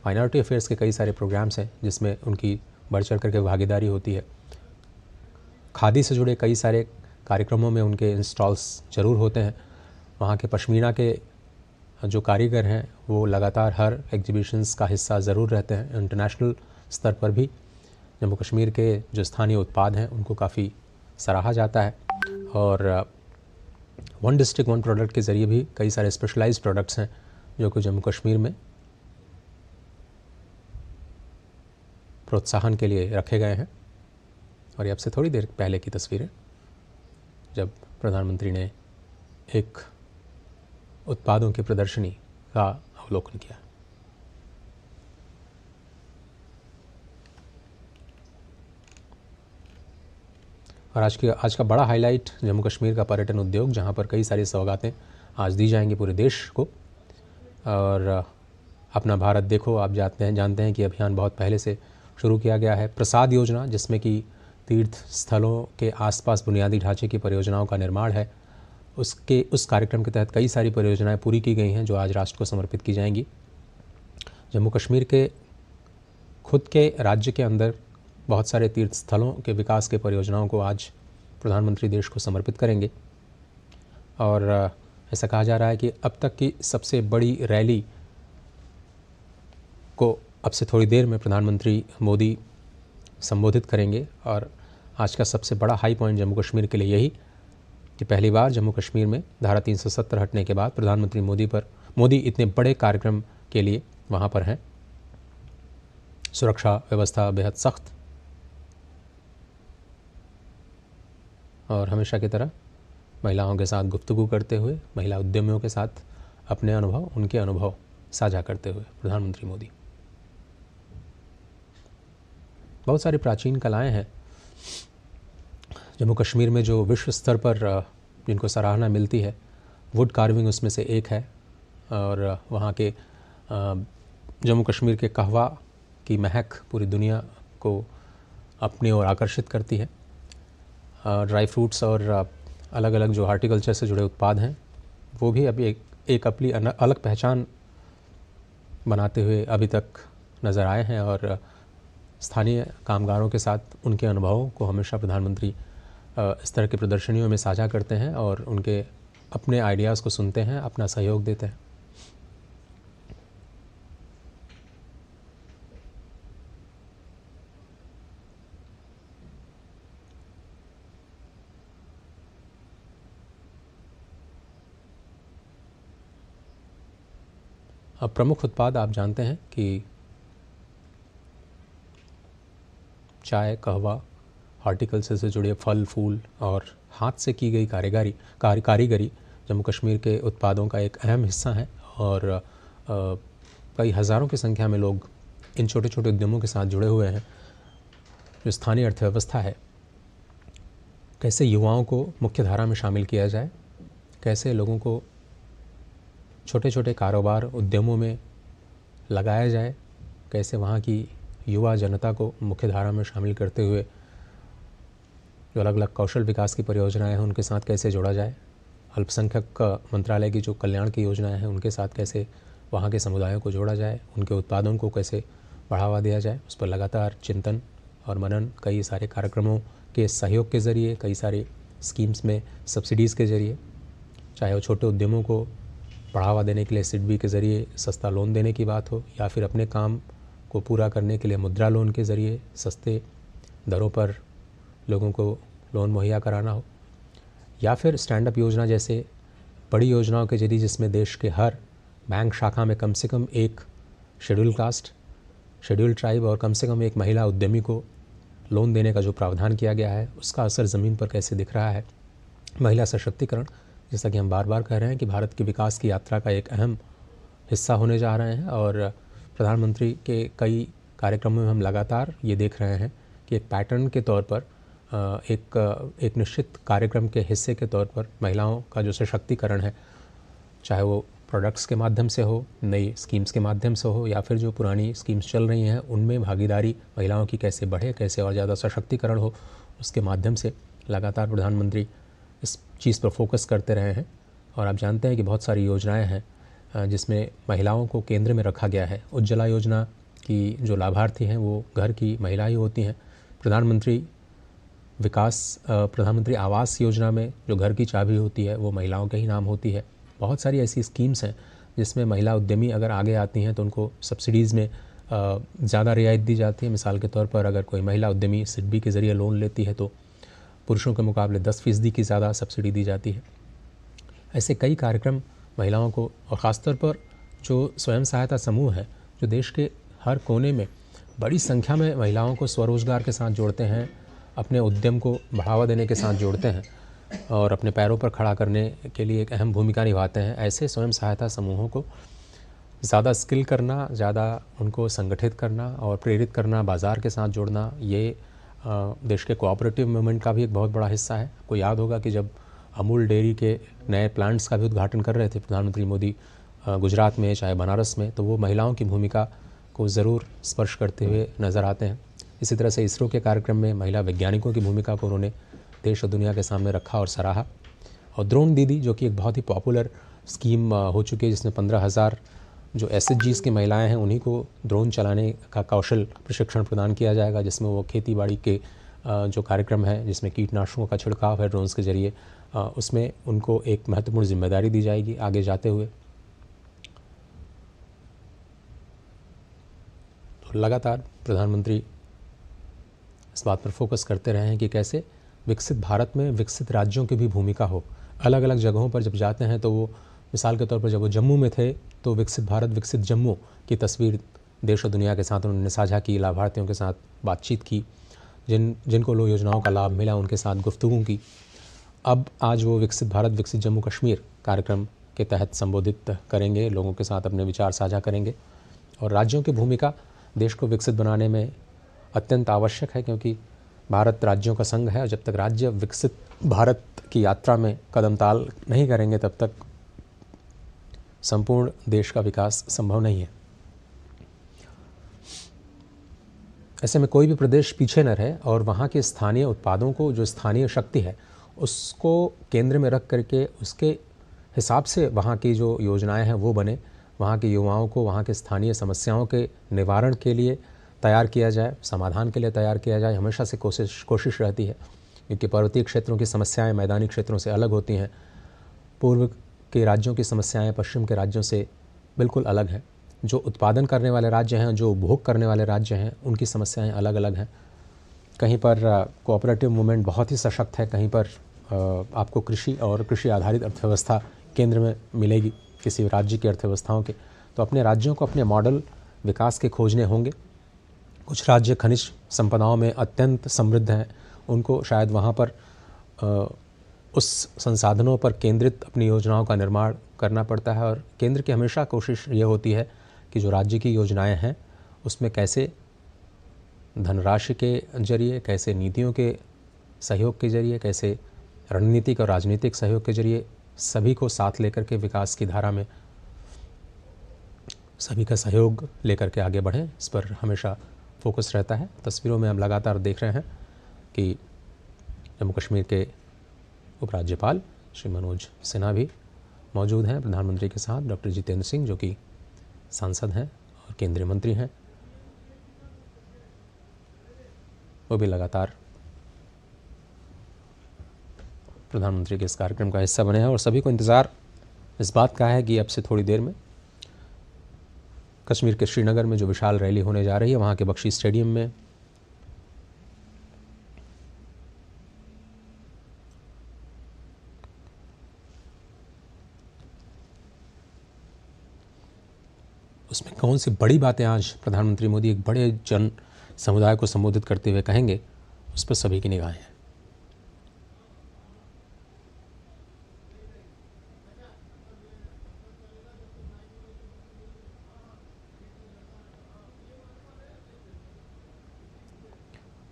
Minority affairs के कई सारे प्रोग्राम्स हैं जिसमें उनकी बढ़ चढ़ करके भागीदारी होती है। खादी से जुड़े कई सारे कार्यक्रमों में उनके इंस्टॉल्स ज़रूर होते हैं। वहाँ के पश्मीना के जो कारीगर हैं वो लगातार हर एग्जीबिशंस का हिस्सा ज़रूर रहते हैं। इंटरनेशनल स्तर पर भी जम्मू कश्मीर के जो स्थानीय उत्पाद हैं उनको काफ़ी सराहा जाता है। और वन डिस्ट्रिक्ट वन प्रोडक्ट के ज़रिए भी कई सारे स्पेशलाइज्ड प्रोडक्ट्स हैं जो कि जम्मू कश्मीर में प्रोत्साहन के लिए रखे गए हैं। और ये अब से थोड़ी देर पहले की तस्वीरें जब प्रधानमंत्री ने एक उत्पादों की प्रदर्शनी का अवलोकन किया। और आज का बड़ा हाईलाइट जम्मू कश्मीर का पर्यटन उद्योग, जहां पर कई सारी सौगातें आज दी जाएंगी पूरे देश को। और अपना भारत देखो, आप जानते हैं कि अभियान बहुत पहले से शुरू किया गया है। प्रसाद योजना, जिसमें कि तीर्थ स्थलों के आसपास बुनियादी ढांचे की परियोजनाओं का निर्माण है, उस कार्यक्रम के तहत कई सारी परियोजनाएं पूरी की गई हैं जो आज राष्ट्र को समर्पित की जाएंगी। जम्मू कश्मीर के खुद के राज्य के अंदर बहुत सारे तीर्थ स्थलों के विकास के परियोजनाओं को आज प्रधानमंत्री देश को समर्पित करेंगे। और ऐसा कहा जा रहा है कि अब तक की सबसे बड़ी रैली को अब से थोड़ी देर में प्रधानमंत्री मोदी संबोधित करेंगे। और आज का सबसे बड़ा हाई पॉइंट जम्मू कश्मीर के लिए यही कि पहली बार जम्मू कश्मीर में धारा 370 हटने के बाद प्रधानमंत्री मोदी इतने बड़े कार्यक्रम के लिए वहाँ पर हैं। सुरक्षा व्यवस्था बेहद सख्त, और हमेशा की तरह महिलाओं के साथ गुफ्तगू करते हुए, महिला उद्यमियों के साथ अपने उनके अनुभव साझा करते हुए प्रधानमंत्री मोदी। बहुत सारी प्राचीन कलाएं हैं जम्मू कश्मीर में जो विश्व स्तर पर जिनको सराहना मिलती है। वुड कार्विंग उसमें से एक है। और वहाँ के जम्मू कश्मीर के कहवा की महक पूरी दुनिया को अपनी ओर आकर्षित करती है। ड्राई फ्रूट्स और अलग अलग जो हार्टिकल्चर से जुड़े उत्पाद हैं वो भी अभी एक अपनी अलग पहचान बनाते हुए अभी तक नज़र आए हैं। और स्थानीय कामगारों के साथ उनके अनुभवों को हमेशा प्रधानमंत्री इस तरह की प्रदर्शनियों में साझा करते हैं और उनके अपने आइडियाज़ को सुनते हैं, अपना सहयोग देते हैं। अब प्रमुख उत्पाद आप जानते हैं कि चाय, कहवा, हार्टिकल्चर से जुड़े फल फूल और हाथ से की गई कारीगरी जम्मू कश्मीर के उत्पादों का एक अहम हिस्सा है। और कई हज़ारों की संख्या में लोग इन छोटे छोटे उद्यमों के साथ जुड़े हुए हैं। जो स्थानीय अर्थव्यवस्था है, कैसे युवाओं को मुख्य धारा में शामिल किया जाए, कैसे लोगों को छोटे छोटे कारोबार उद्यमों में लगाया जाए, कैसे वहाँ की युवा जनता को मुख्य धारा में शामिल करते हुए जो अलग अलग कौशल विकास की परियोजनाएं हैं उनके साथ कैसे जोड़ा जाए, अल्पसंख्यक मंत्रालय की जो कल्याण की योजनाएं हैं उनके साथ कैसे वहाँ के समुदायों को जोड़ा जाए, उनके उत्पादों को कैसे बढ़ावा दिया जाए, उस पर लगातार चिंतन और मनन कई सारे कार्यक्रमों के सहयोग के ज़रिए, कई सारे स्कीम्स में सब्सिडीज़ के ज़रिए, चाहे वो छोटे उद्यमों को बढ़ावा देने के लिए सिडबी के ज़रिए सस्ता लोन देने की बात हो, या फिर अपने काम को पूरा करने के लिए मुद्रा लोन के ज़रिए सस्ते दरों पर लोगों को लोन मुहैया कराना हो, या फिर स्टैंड अप योजना जैसे बड़ी योजनाओं के जरिए जिसमें देश के हर बैंक शाखा में कम से कम एक शेड्यूल कास्ट, शेड्यूल ट्राइब और कम से कम एक महिला उद्यमी को लोन देने का जो प्रावधान किया गया है, उसका असर ज़मीन पर कैसे दिख रहा है। महिला सशक्तिकरण, जैसा कि हम बार बार कह रहे हैं कि भारत की विकास की यात्रा का एक अहम हिस्सा होने जा रहे हैं। और प्रधानमंत्री के कई कार्यक्रमों में हम लगातार ये देख रहे हैं कि एक पैटर्न के तौर पर एक निश्चित कार्यक्रम के हिस्से के तौर पर महिलाओं का जो सशक्तिकरण है, चाहे वो प्रोडक्ट्स के माध्यम से हो, नई स्कीम्स के माध्यम से हो, या फिर जो पुरानी स्कीम्स चल रही हैं उनमें भागीदारी महिलाओं की कैसे बढ़े, कैसे और ज़्यादा सशक्तिकरण हो, उसके माध्यम से लगातार प्रधानमंत्री इस चीज़ पर फोकस करते रहे हैं। और आप जानते हैं कि बहुत सारी योजनाएं हैं जिसमें महिलाओं को केंद्र में रखा गया है। उज्ज्वला योजना की जो लाभार्थी हैं वो घर की महिला ही होती हैं। प्रधानमंत्री आवास योजना में जो घर की चाबी होती है वो महिलाओं के ही नाम होती है। बहुत सारी ऐसी स्कीम्स हैं जिसमें महिला उद्यमी अगर आगे आती हैं तो उनको सब्सिडीज़ में ज़्यादा रियायत दी जाती है। मिसाल के तौर पर अगर कोई महिला उद्यमी सिडबी के ज़रिए लोन लेती है तो पुरुषों के मुकाबले 10% की ज़्यादा सब्सिडी दी जाती है। ऐसे कई कार्यक्रम महिलाओं को, और ख़ासतौर पर जो स्वयं सहायता समूह है जो देश के हर कोने में बड़ी संख्या में महिलाओं को स्वरोजगार के साथ जोड़ते हैं, अपने उद्यम को बढ़ावा देने के साथ जोड़ते हैं और अपने पैरों पर खड़ा करने के लिए एक अहम भूमिका निभाते हैं। ऐसे स्वयं सहायता समूहों को ज़्यादा स्किल करना, ज़्यादा उनको संगठित करना और प्रेरित करना, बाज़ार के साथ जोड़ना, ये देश के कोऑपरेटिव मूवमेंट का भी एक बहुत बड़ा हिस्सा है। आपको याद होगा कि जब अमूल डेयरी के नए प्लांट्स का भी उद्घाटन कर रहे थे प्रधानमंत्री मोदी गुजरात में, चाहे बनारस में, तो वो महिलाओं की भूमिका को ज़रूर स्पर्श करते हुए नज़र आते हैं। इसी तरह से इसरो के कार्यक्रम में महिला वैज्ञानिकों की भूमिका को उन्होंने देश और दुनिया के सामने रखा और सराहा। और ड्रोन दीदी जो कि एक बहुत ही पॉपुलर स्कीम हो चुकी है, जिसमें 15,000 जो SHGs की महिलाएं हैं उन्हीं को ड्रोन चलाने का कौशल प्रशिक्षण प्रदान किया जाएगा, जिसमें वो खेती बाड़ी के जो कार्यक्रम है जिसमें कीटनाशकों का छिड़काव है ड्रोन्स के ज़रिए, उसमें उनको एक महत्वपूर्ण जिम्मेदारी दी जाएगी आगे जाते हुए। तो लगातार प्रधानमंत्री इस बात पर फोकस करते रहे हैं कि कैसे विकसित भारत में विकसित राज्यों की भी भूमिका हो। अलग अलग जगहों पर जब जाते हैं तो वो, मिसाल के तौर पर जब वो जम्मू में थे तो विकसित भारत विकसित जम्मू की तस्वीर देश और दुनिया के साथ उन्होंने साझा की, लाभार्थियों के साथ बातचीत की, जिनको लो योजनाओं का लाभ मिला उनके साथ गुफ्तगू की। अब आज वो विकसित भारत विकसित जम्मू कश्मीर कार्यक्रम के तहत संबोधित करेंगे, लोगों के साथ अपने विचार साझा करेंगे। और राज्यों की भूमिका देश को विकसित बनाने में अत्यंत आवश्यक है, क्योंकि भारत राज्यों का संघ है और जब तक राज्य विकसित भारत की यात्रा में कदम ताल नहीं करेंगे तब तक संपूर्ण देश का विकास संभव नहीं है। ऐसे में कोई भी प्रदेश पीछे न रहे और वहाँ के स्थानीय उत्पादों को, जो स्थानीय शक्ति है, उसको केंद्र में रख करके उसके हिसाब से वहाँ की जो योजनाएं हैं वो बने, वहाँ के युवाओं को वहाँ के स्थानीय समस्याओं के निवारण के लिए तैयार किया जाए, समाधान के लिए तैयार किया जाए। हमेशा से कोशिश रहती है, क्योंकि पर्वतीय क्षेत्रों की समस्याएं मैदानी क्षेत्रों से अलग होती हैं। पूर्व के राज्यों की समस्याएं पश्चिम के राज्यों से बिल्कुल अलग हैं। जो उत्पादन करने वाले राज्य हैं, जो उपभोग करने वाले राज्य हैं, उनकी समस्याएं अलग अलग हैं। कहीं पर कोऑपरेटिव मूवमेंट बहुत ही सशक्त है, कहीं पर आपको कृषि और कृषि आधारित अर्थव्यवस्था केंद्र में मिलेगी किसी राज्य की अर्थव्यवस्थाओं के। तो अपने राज्यों को अपने मॉडल विकास के खोजने होंगे। कुछ राज्य खनिज संपदाओं में अत्यंत समृद्ध हैं, उनको शायद वहाँ पर उस संसाधनों पर केंद्रित अपनी योजनाओं का निर्माण करना पड़ता है। और केंद्र की हमेशा कोशिश ये होती है कि जो राज्य की योजनाएं हैं उसमें कैसे धनराशि के जरिए, कैसे नीतियों के सहयोग के जरिए, कैसे रणनीतिक और राजनीतिक सहयोग के जरिए सभी को साथ लेकर के विकास की धारा में सभी का सहयोग लेकर के आगे बढ़ें, इस पर हमेशा फोकस रहता है। तस्वीरों में हम लगातार देख रहे हैं कि जम्मू कश्मीर के उपराज्यपाल श्री मनोज सिन्हा भी मौजूद हैं प्रधानमंत्री के साथ। डॉक्टर जितेंद्र सिंह जो कि सांसद हैं और केंद्रीय मंत्री हैं, वो भी लगातार प्रधानमंत्री के इस कार्यक्रम का हिस्सा बने हैं। और सभी को इंतज़ार इस बात का है कि अब से थोड़ी देर में कश्मीर के श्रीनगर में जो विशाल रैली होने जा रही है, वहाँ के बख्शी स्टेडियम में उसमें कौन सी बड़ी बातें आज प्रधानमंत्री मोदी एक बड़े जन समुदाय को संबोधित करते हुए कहेंगे, उस पर सभी की निगाहें हैं।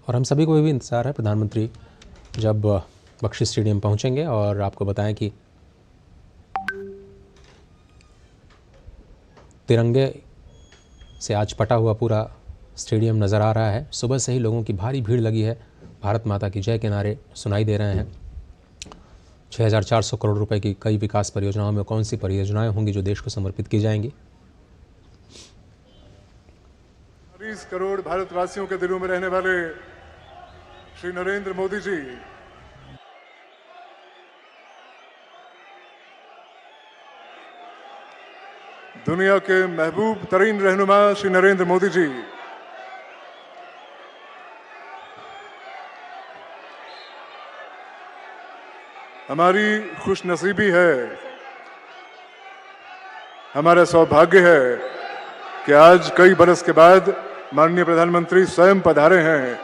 और हम सभी को भी इंतज़ार है प्रधानमंत्री जब बख्शी स्टेडियम पहुंचेंगे। और आपको बताएं कि तिरंगे से आज पटा हुआ पूरा स्टेडियम नज़र आ रहा है। सुबह से ही लोगों की भारी भीड़ लगी है, भारत माता की जय के नारे सुनाई दे रहे हैं। 6,400 करोड़ रुपए की कई विकास परियोजनाओं में कौन सी परियोजनाएं होंगी जो देश को समर्पित की जाएंगी? 30 करोड़ भारतवासियों के दिलों में रहने वाले श्री नरेंद्र मोदी जी दुनिया के महबूब तरीन रहनुमा श्री नरेंद्र मोदी जी हमारी खुशनसीबी है, हमारा सौभाग्य है कि आज कई बरस के बाद माननीय प्रधानमंत्री स्वयं पधारे हैं।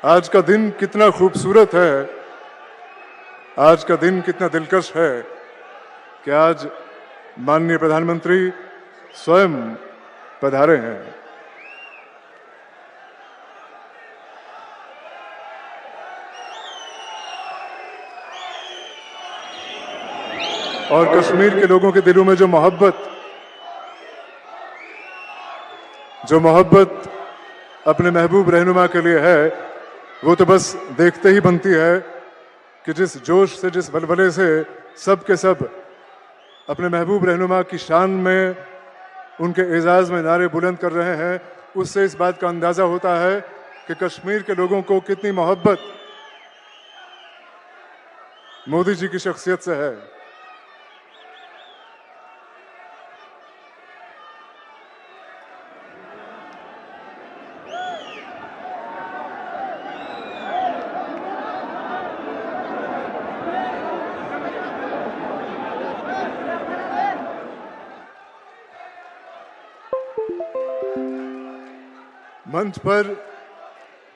आज का दिन कितना खूबसूरत है, आज का दिन कितना दिलकश है कि आज माननीय प्रधानमंत्री स्वयं पधारे हैं। और कश्मीर के लोगों के दिलों में जो मोहब्बत अपने महबूब रहनुमा के लिए है, वो तो बस देखते ही बनती है कि जिस जोश से, जिस बलबले से सब के सब अपने महबूब रहनुमा की शान में, उनके एजाज में नारे बुलंद कर रहे हैं, उससे इस बात का अंदाजा होता है कि कश्मीर के लोगों को कितनी मोहब्बत मोदी जी की शख्सियत से है।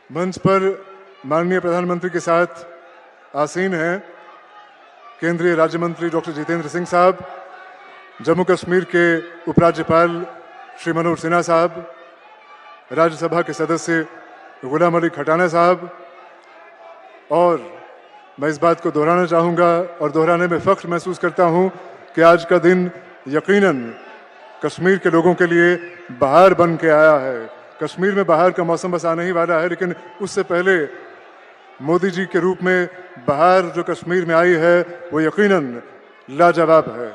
मंच पर माननीय प्रधानमंत्री के साथ आसीन हैं केंद्रीय राज्य मंत्री डॉक्टर जितेंद्र सिंह साहब, जम्मू कश्मीर के उपराज्यपाल श्री मनोज सिन्हा साहब, राज्यसभा के सदस्य गुलाम अली खटाना साहब, और मैं इस बात को दोहराना चाहूँगा और दोहराने में फख्र महसूस करता हूँ कि आज का दिन यकीनन कश्मीर के लोगों के लिए बहार बन के आया है। कश्मीर में बहार का मौसम बस आने ही वाला है, लेकिन उससे पहले मोदी जी के रूप में बहार जो कश्मीर में आई है वो यकीनन लाजवाब है।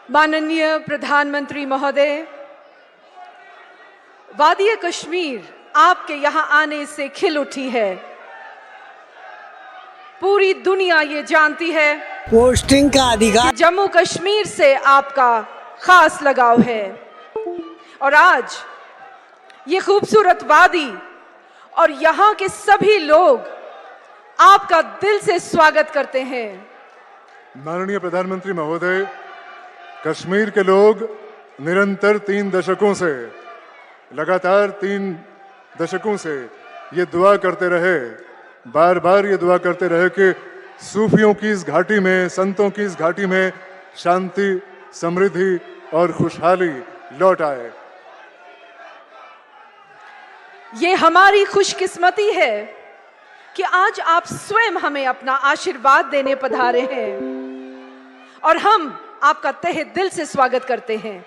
माननीय प्रधानमंत्री महोदय, वादी कश्मीर आपके यहां आने से खिल उठी है। पूरी दुनिया ये जानती है पोस्टिंग का अधिकार जम्मू कश्मीर से आपका खास लगाव है, और आज ये खूबसूरत वादी और यहाँ के सभी लोग आपका दिल से स्वागत करते हैं। माननीय प्रधानमंत्री महोदय, कश्मीर के लोग निरंतर 3 दशकों से, लगातार 3 दशकों से ये दुआ करते रहे, बार बार ये दुआ करते रहे कि सूफियों की इस घाटी में, संतों की इस घाटी में शांति, समृद्धि और खुशहाली लौट आए। ये हमारी खुशकिस्मती है कि आज आप स्वयं हमें अपना आशीर्वाद देने पधारे हैं, और हम आपका तहे दिल से स्वागत करते हैं।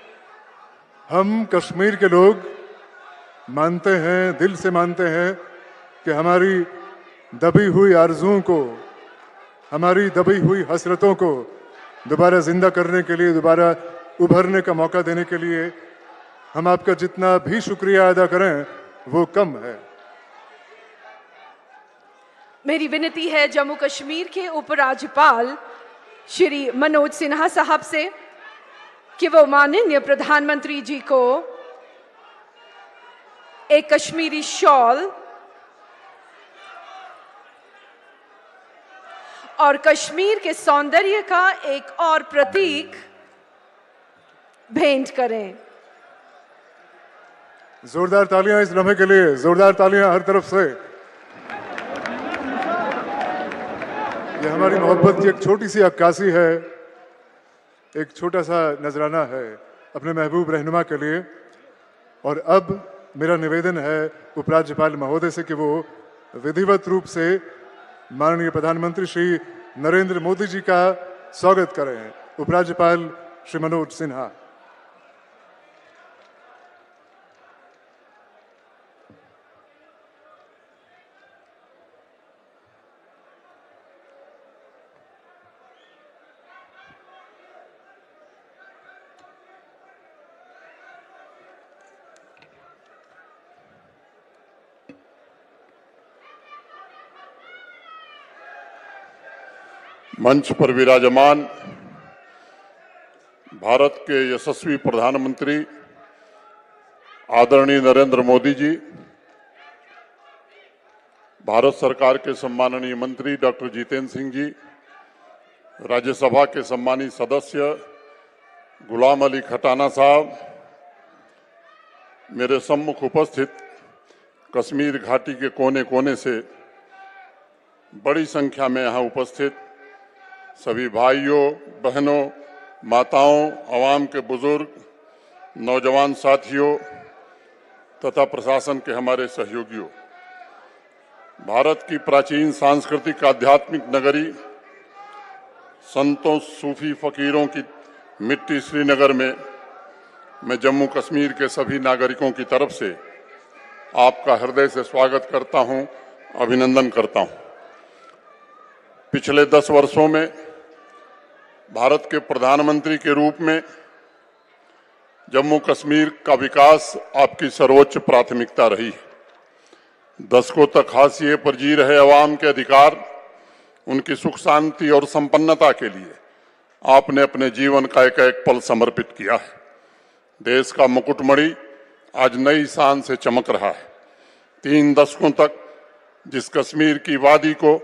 हम कश्मीर के लोग मानते हैं, दिल से मानते हैं कि हमारी दबी हुई आरज़ुओं को, हमारी दबी हुई हसरतों को दोबारा जिंदा करने के लिए, दोबारा उभरने का मौका देने के लिए हम आपका जितना भी शुक्रिया अदा करें वो कम है। मेरी विनती है जम्मू कश्मीर के उपराज्यपाल श्री मनोज सिन्हा साहब से कि वो माननीय प्रधानमंत्री जी को एक कश्मीरी शॉल और कश्मीर के सौंदर्य का एक और प्रतीक भेंट करें। जोरदार तालियां इस लम्हे के लिए, जोरदार तालियां हर तरफ से। ये हमारी मोहब्बत की एक छोटी सी अक्कासी है, एक छोटा सा नजराना है अपने महबूब रहनुमा के लिए। और अब मेरा निवेदन है उपराज्यपाल महोदय से कि वो विधिवत रूप से माननीय प्रधानमंत्री श्री नरेंद्र मोदी जी का स्वागत करें। उपराज्यपाल श्री मनोज सिन्हा। मंच पर विराजमान भारत के यशस्वी प्रधानमंत्री आदरणीय नरेंद्र मोदी जी, भारत सरकार के सम्माननीय मंत्री डॉक्टर जितेंद्र सिंह जी, राज्यसभा के सम्मानित सदस्य गुलाम अली खटाना साहब, मेरे सम्मुख उपस्थित कश्मीर घाटी के कोने कोने से बड़ी संख्या में यहाँ उपस्थित सभी भाइयों, बहनों, माताओं, आवाम के बुजुर्ग, नौजवान साथियों तथा प्रशासन के हमारे सहयोगियों, भारत की प्राचीन सांस्कृतिक आध्यात्मिक नगरी, संतों, सूफी फकीरों की मिट्टी श्रीनगर में मैं जम्मू कश्मीर के सभी नागरिकों की तरफ से आपका हृदय से स्वागत करता हूं, अभिनंदन करता हूं। पिछले 10 वर्षों में भारत के प्रधानमंत्री के रूप में जम्मू कश्मीर का विकास आपकी सर्वोच्च प्राथमिकता रही है। दशकों तक हाशिए पर जी रहे अवाम के अधिकार, उनकी सुख शांति और संपन्नता के लिए आपने अपने जीवन का एक एक पल समर्पित किया है। देश का मुकुटमणि आज नई शान से चमक रहा है। 3 दशकों तक जिस कश्मीर की वादी को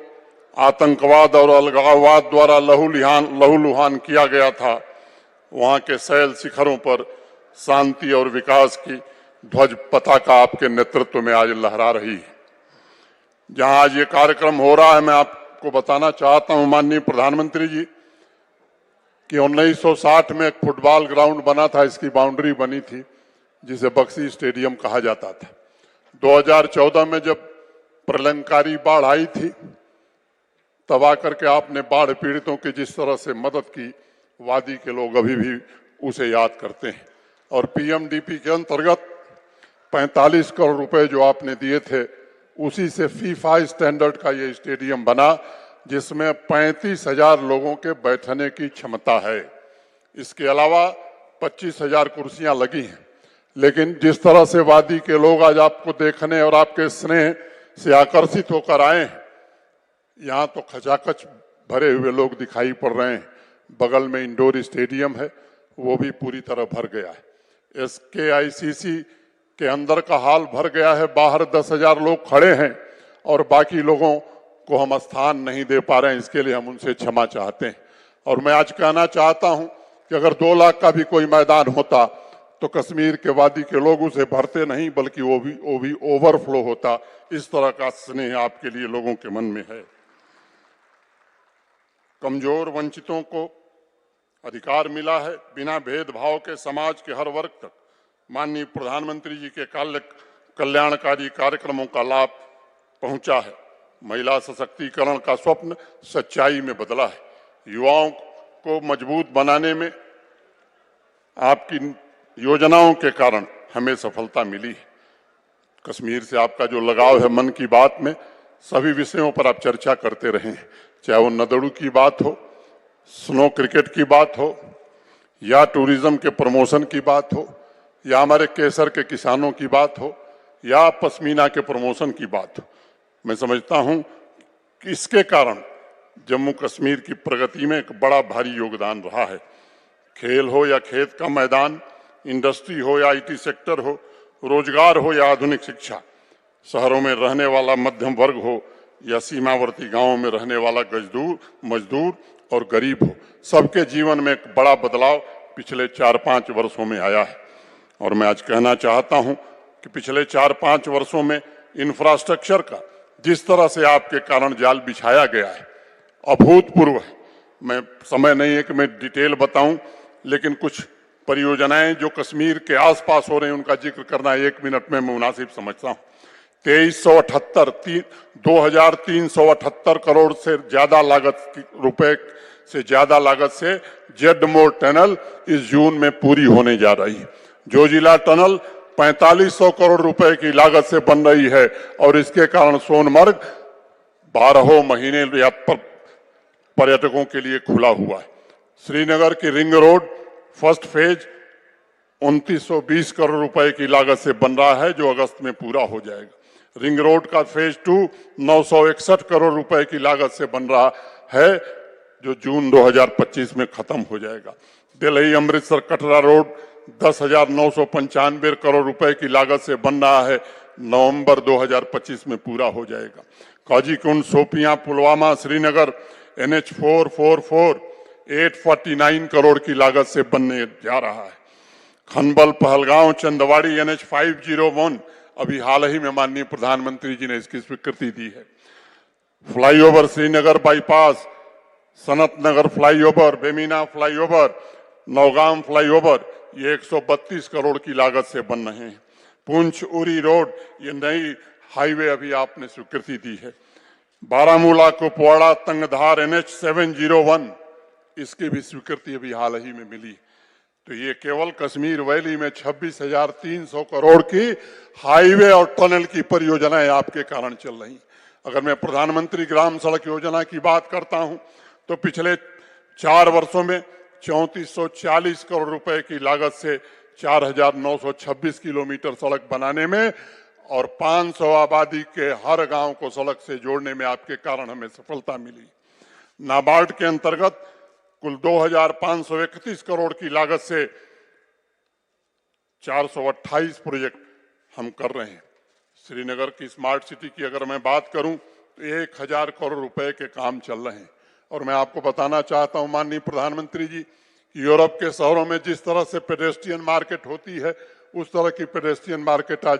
आतंकवाद और अलगाववाद द्वारा लहूलुहान किया गया था, वहां के शैल शिखरों पर शांति और विकास की ध्वज पताका आपके नेतृत्व में आज लहरा रही है। जहां आज ये कार्यक्रम हो रहा है, मैं आपको बताना चाहता हूं माननीय प्रधानमंत्री जी कि 1960 में एक फुटबॉल ग्राउंड बना था, इसकी बाउंड्री बनी थी जिसे बक्सी स्टेडियम कहा जाता था। 2014 में जब प्रलंकारी बाढ़ आई थी, तब आकर के आपने बाढ़ पीड़ितों की जिस तरह से मदद की, वादी के लोग अभी भी उसे याद करते हैं। और पीएमडीपी के अंतर्गत 45 करोड़ रुपए जो आपने दिए थे, उसी से फीफा स्टैंडर्ड का ये स्टेडियम बना, जिसमें 35,000 लोगों के बैठने की क्षमता है। इसके अलावा 25,000 कुर्सियां लगी हैं। लेकिन जिस तरह से वादी के लोग आज आपको देखने और आपके स्नेह से आकर्षित होकर आए हैं, यहाँ तो खचाखच भरे हुए लोग दिखाई पड़ रहे हैं। बगल में इंडोर स्टेडियम है, वो भी पूरी तरह भर गया है। SKICC के अंदर का हाल भर गया है, बाहर 10,000 लोग खड़े हैं और बाकी लोगों को हम स्थान नहीं दे पा रहे हैं। इसके लिए हम उनसे क्षमा चाहते हैं। और मैं आज कहना चाहता हूं कि अगर 2 लाख का भी कोई मैदान होता तो कश्मीर के वादी के लोग उसे भरते नहीं, बल्कि वो भी ओवरफ्लो होता। इस तरह का स्नेह आपके लिए लोगों के मन में है। कमजोर वंचितों को अधिकार मिला है, बिना भेदभाव के समाज के हर वर्ग तक माननीय प्रधानमंत्री जी के कल्याणकारी कार्यक्रमों का लाभ पहुंचा है। महिला सशक्तिकरण का स्वप्न सच्चाई में बदला है। युवाओं को मजबूत बनाने में आपकी योजनाओं के कारण हमें सफलता मिली है। कश्मीर से आपका जो लगाव है, मन की बात में सभी विषयों पर आप चर्चा करते रहे हैं, चाहे वो नदड़ू की बात हो, स्नो क्रिकेट की बात हो, या टूरिज्म के प्रमोशन की बात हो, या हमारे केसर के किसानों की बात हो, या पश्मीना के प्रमोशन की बात हो। मैं समझता हूं कि इसके कारण जम्मू कश्मीर की प्रगति में एक बड़ा भारी योगदान रहा है। खेल हो या खेत का मैदान, इंडस्ट्री हो या IT सेक्टर हो, रोजगार हो या आधुनिक शिक्षा, शहरों में रहने वाला मध्यम वर्ग हो या सीमावर्ती गांवों में रहने वाला मजदूर और गरीब हो, सबके जीवन में एक बड़ा बदलाव पिछले 4-5 वर्षों में आया है। और मैं आज कहना चाहता हूं कि पिछले 4-5 वर्षों में इंफ्रास्ट्रक्चर का जिस तरह से आपके कारण जाल बिछाया गया है, अभूतपूर्व है। मैं समय नहीं है कि मैं डिटेल बताऊं, लेकिन कुछ परियोजनाएं जो कश्मीर के आसपास हो रही हैं उनका जिक्र करना 1 मिनट में मैं मुनासिब समझता हूं। 2378 2378 करोड़ से ज्यादा लागत रुपए से ज्यादा लागत से जेड मोड़ टनल इस जून में पूरी होने जा रही है। जोजिला टनल 4500 करोड़ रुपए की लागत से बन रही है और इसके कारण सोनमर्ग 12 महीने पर्यटकों के लिए खुला हुआ है। श्रीनगर की ring road first phase 2920 crore रुपए की लागत से बन रहा है, जो अगस्त में पूरा हो जाएगा। रिंग रोड का फेज 2 961 करोड़ रुपए की लागत से बन रहा है, जो जून 2025 में खत्म हो जाएगा। दिल्ली अमृतसर कटरा रोड 10,995 करोड़ रुपए की लागत से बन रहा है, नवंबर 2025 में पूरा हो जाएगा। काजीकुंड सोपियां पुलवामा श्रीनगर NH 444 849 करोड़ की लागत से बनने जा रहा है। खनबल पहलगांव चंदवाड़ी NH 501 अभी हाल ही में माननीय प्रधानमंत्री जी ने इसकी स्वीकृति दी है। Flyover Srinagar bypass, Sanat Nagar flyover, Bemina flyover, Naugam flyover, ये 132 करोड़ की लागत से बन रहे हैं। पुंछ उरी रोड, ये नई हाईवे अभी आपने स्वीकृति दी है। बारामूला कुपवाड़ा तंगधार NH 701, इसकी भी स्वीकृति अभी हाल ही में मिली। तो ये केवल कश्मीर वैली में 26,300 करोड़ की हाईवे और टनल की परियोजनाएं आपके कारण चल रही। अगर मैं प्रधानमंत्री ग्राम सड़क योजना की बात करता हूं तो पिछले 4 वर्षों में 3440 करोड़ रुपए की लागत से 4,926 किलोमीटर सड़क बनाने में और 500 आबादी के हर गांव को सड़क से जोड़ने में आपके कारण हमें सफलता मिली। नाबार्ड के अंतर्गत कुल 2,531 करोड़ की लागत से 428 प्रोजेक्ट हम कर रहे हैं। श्रीनगर की स्मार्ट सिटी की अगर मैं बात करूं तो 1,000 करोड़ रुपए के काम चल रहे हैं। और मैं आपको बताना चाहता हूं माननीय प्रधानमंत्री जी, यूरोप के शहरों में जिस तरह से पेडेस्ट्रियन मार्केट होती है, उस तरह की पेडेस्ट्रियन मार्केट आज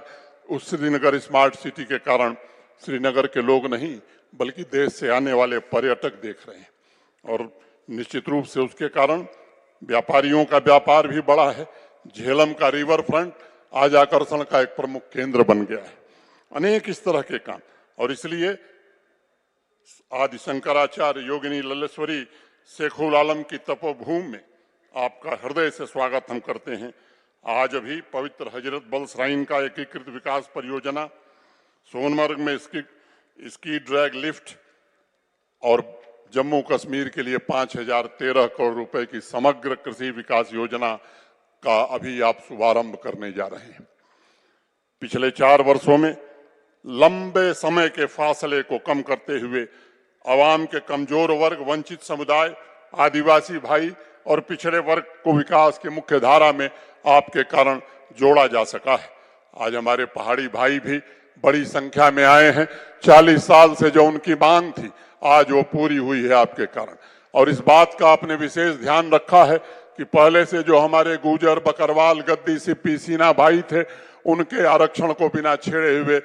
उस श्रीनगर स्मार्ट सिटी के कारण श्रीनगर के लोग नहीं बल्कि देश से आने वाले पर्यटक देख रहे हैं। और निश्चित रूप से उसके कारण व्यापारियों का व्यापार भी बढ़ा है। झेलम का रिवर फ्रंट आज आकर्षण का एक प्रमुख केंद्र बन गया है। अनेक इस तरह के काम, और इसलिए आदि शंकराचार्य योगिनी लल्लेश्वरी शेखुल आलम की तपोभूमि में आपका हृदय से स्वागत हम करते हैं। आज अभी पवित्र हजरत बल श्राइन का एकीकृत विकास परियोजना, सोनमर्ग में स्की ड्रैग लिफ्ट और जम्मू कश्मीर के लिए 5,013 करोड़ रुपए की समग्र कृषि विकास योजना का अभी आप शुभारंभ करने जा रहे हैं। पिछले 4 वर्षों में लंबे समय के फासले को कम करते हुए आवाम के कमजोर वर्ग, वंचित समुदाय, आदिवासी भाई और पिछड़े वर्ग को विकास की मुख्य धारा में आपके कारण जोड़ा जा सका है। आज हमारे पहाड़ी भाई भी बड़ी संख्या में आए हैं। 40 साल से जो उनकी मांग थी आज वो पूरी हुई है आपके कारण। और इस बात का आपने विशेष ध्यान रखा है कि पहले से जो हमारे गुर्जर, बकरवाल, गद्दी, सिप्पी, सीना भाई थे, उनके आरक्षण को बिना छेड़े हुए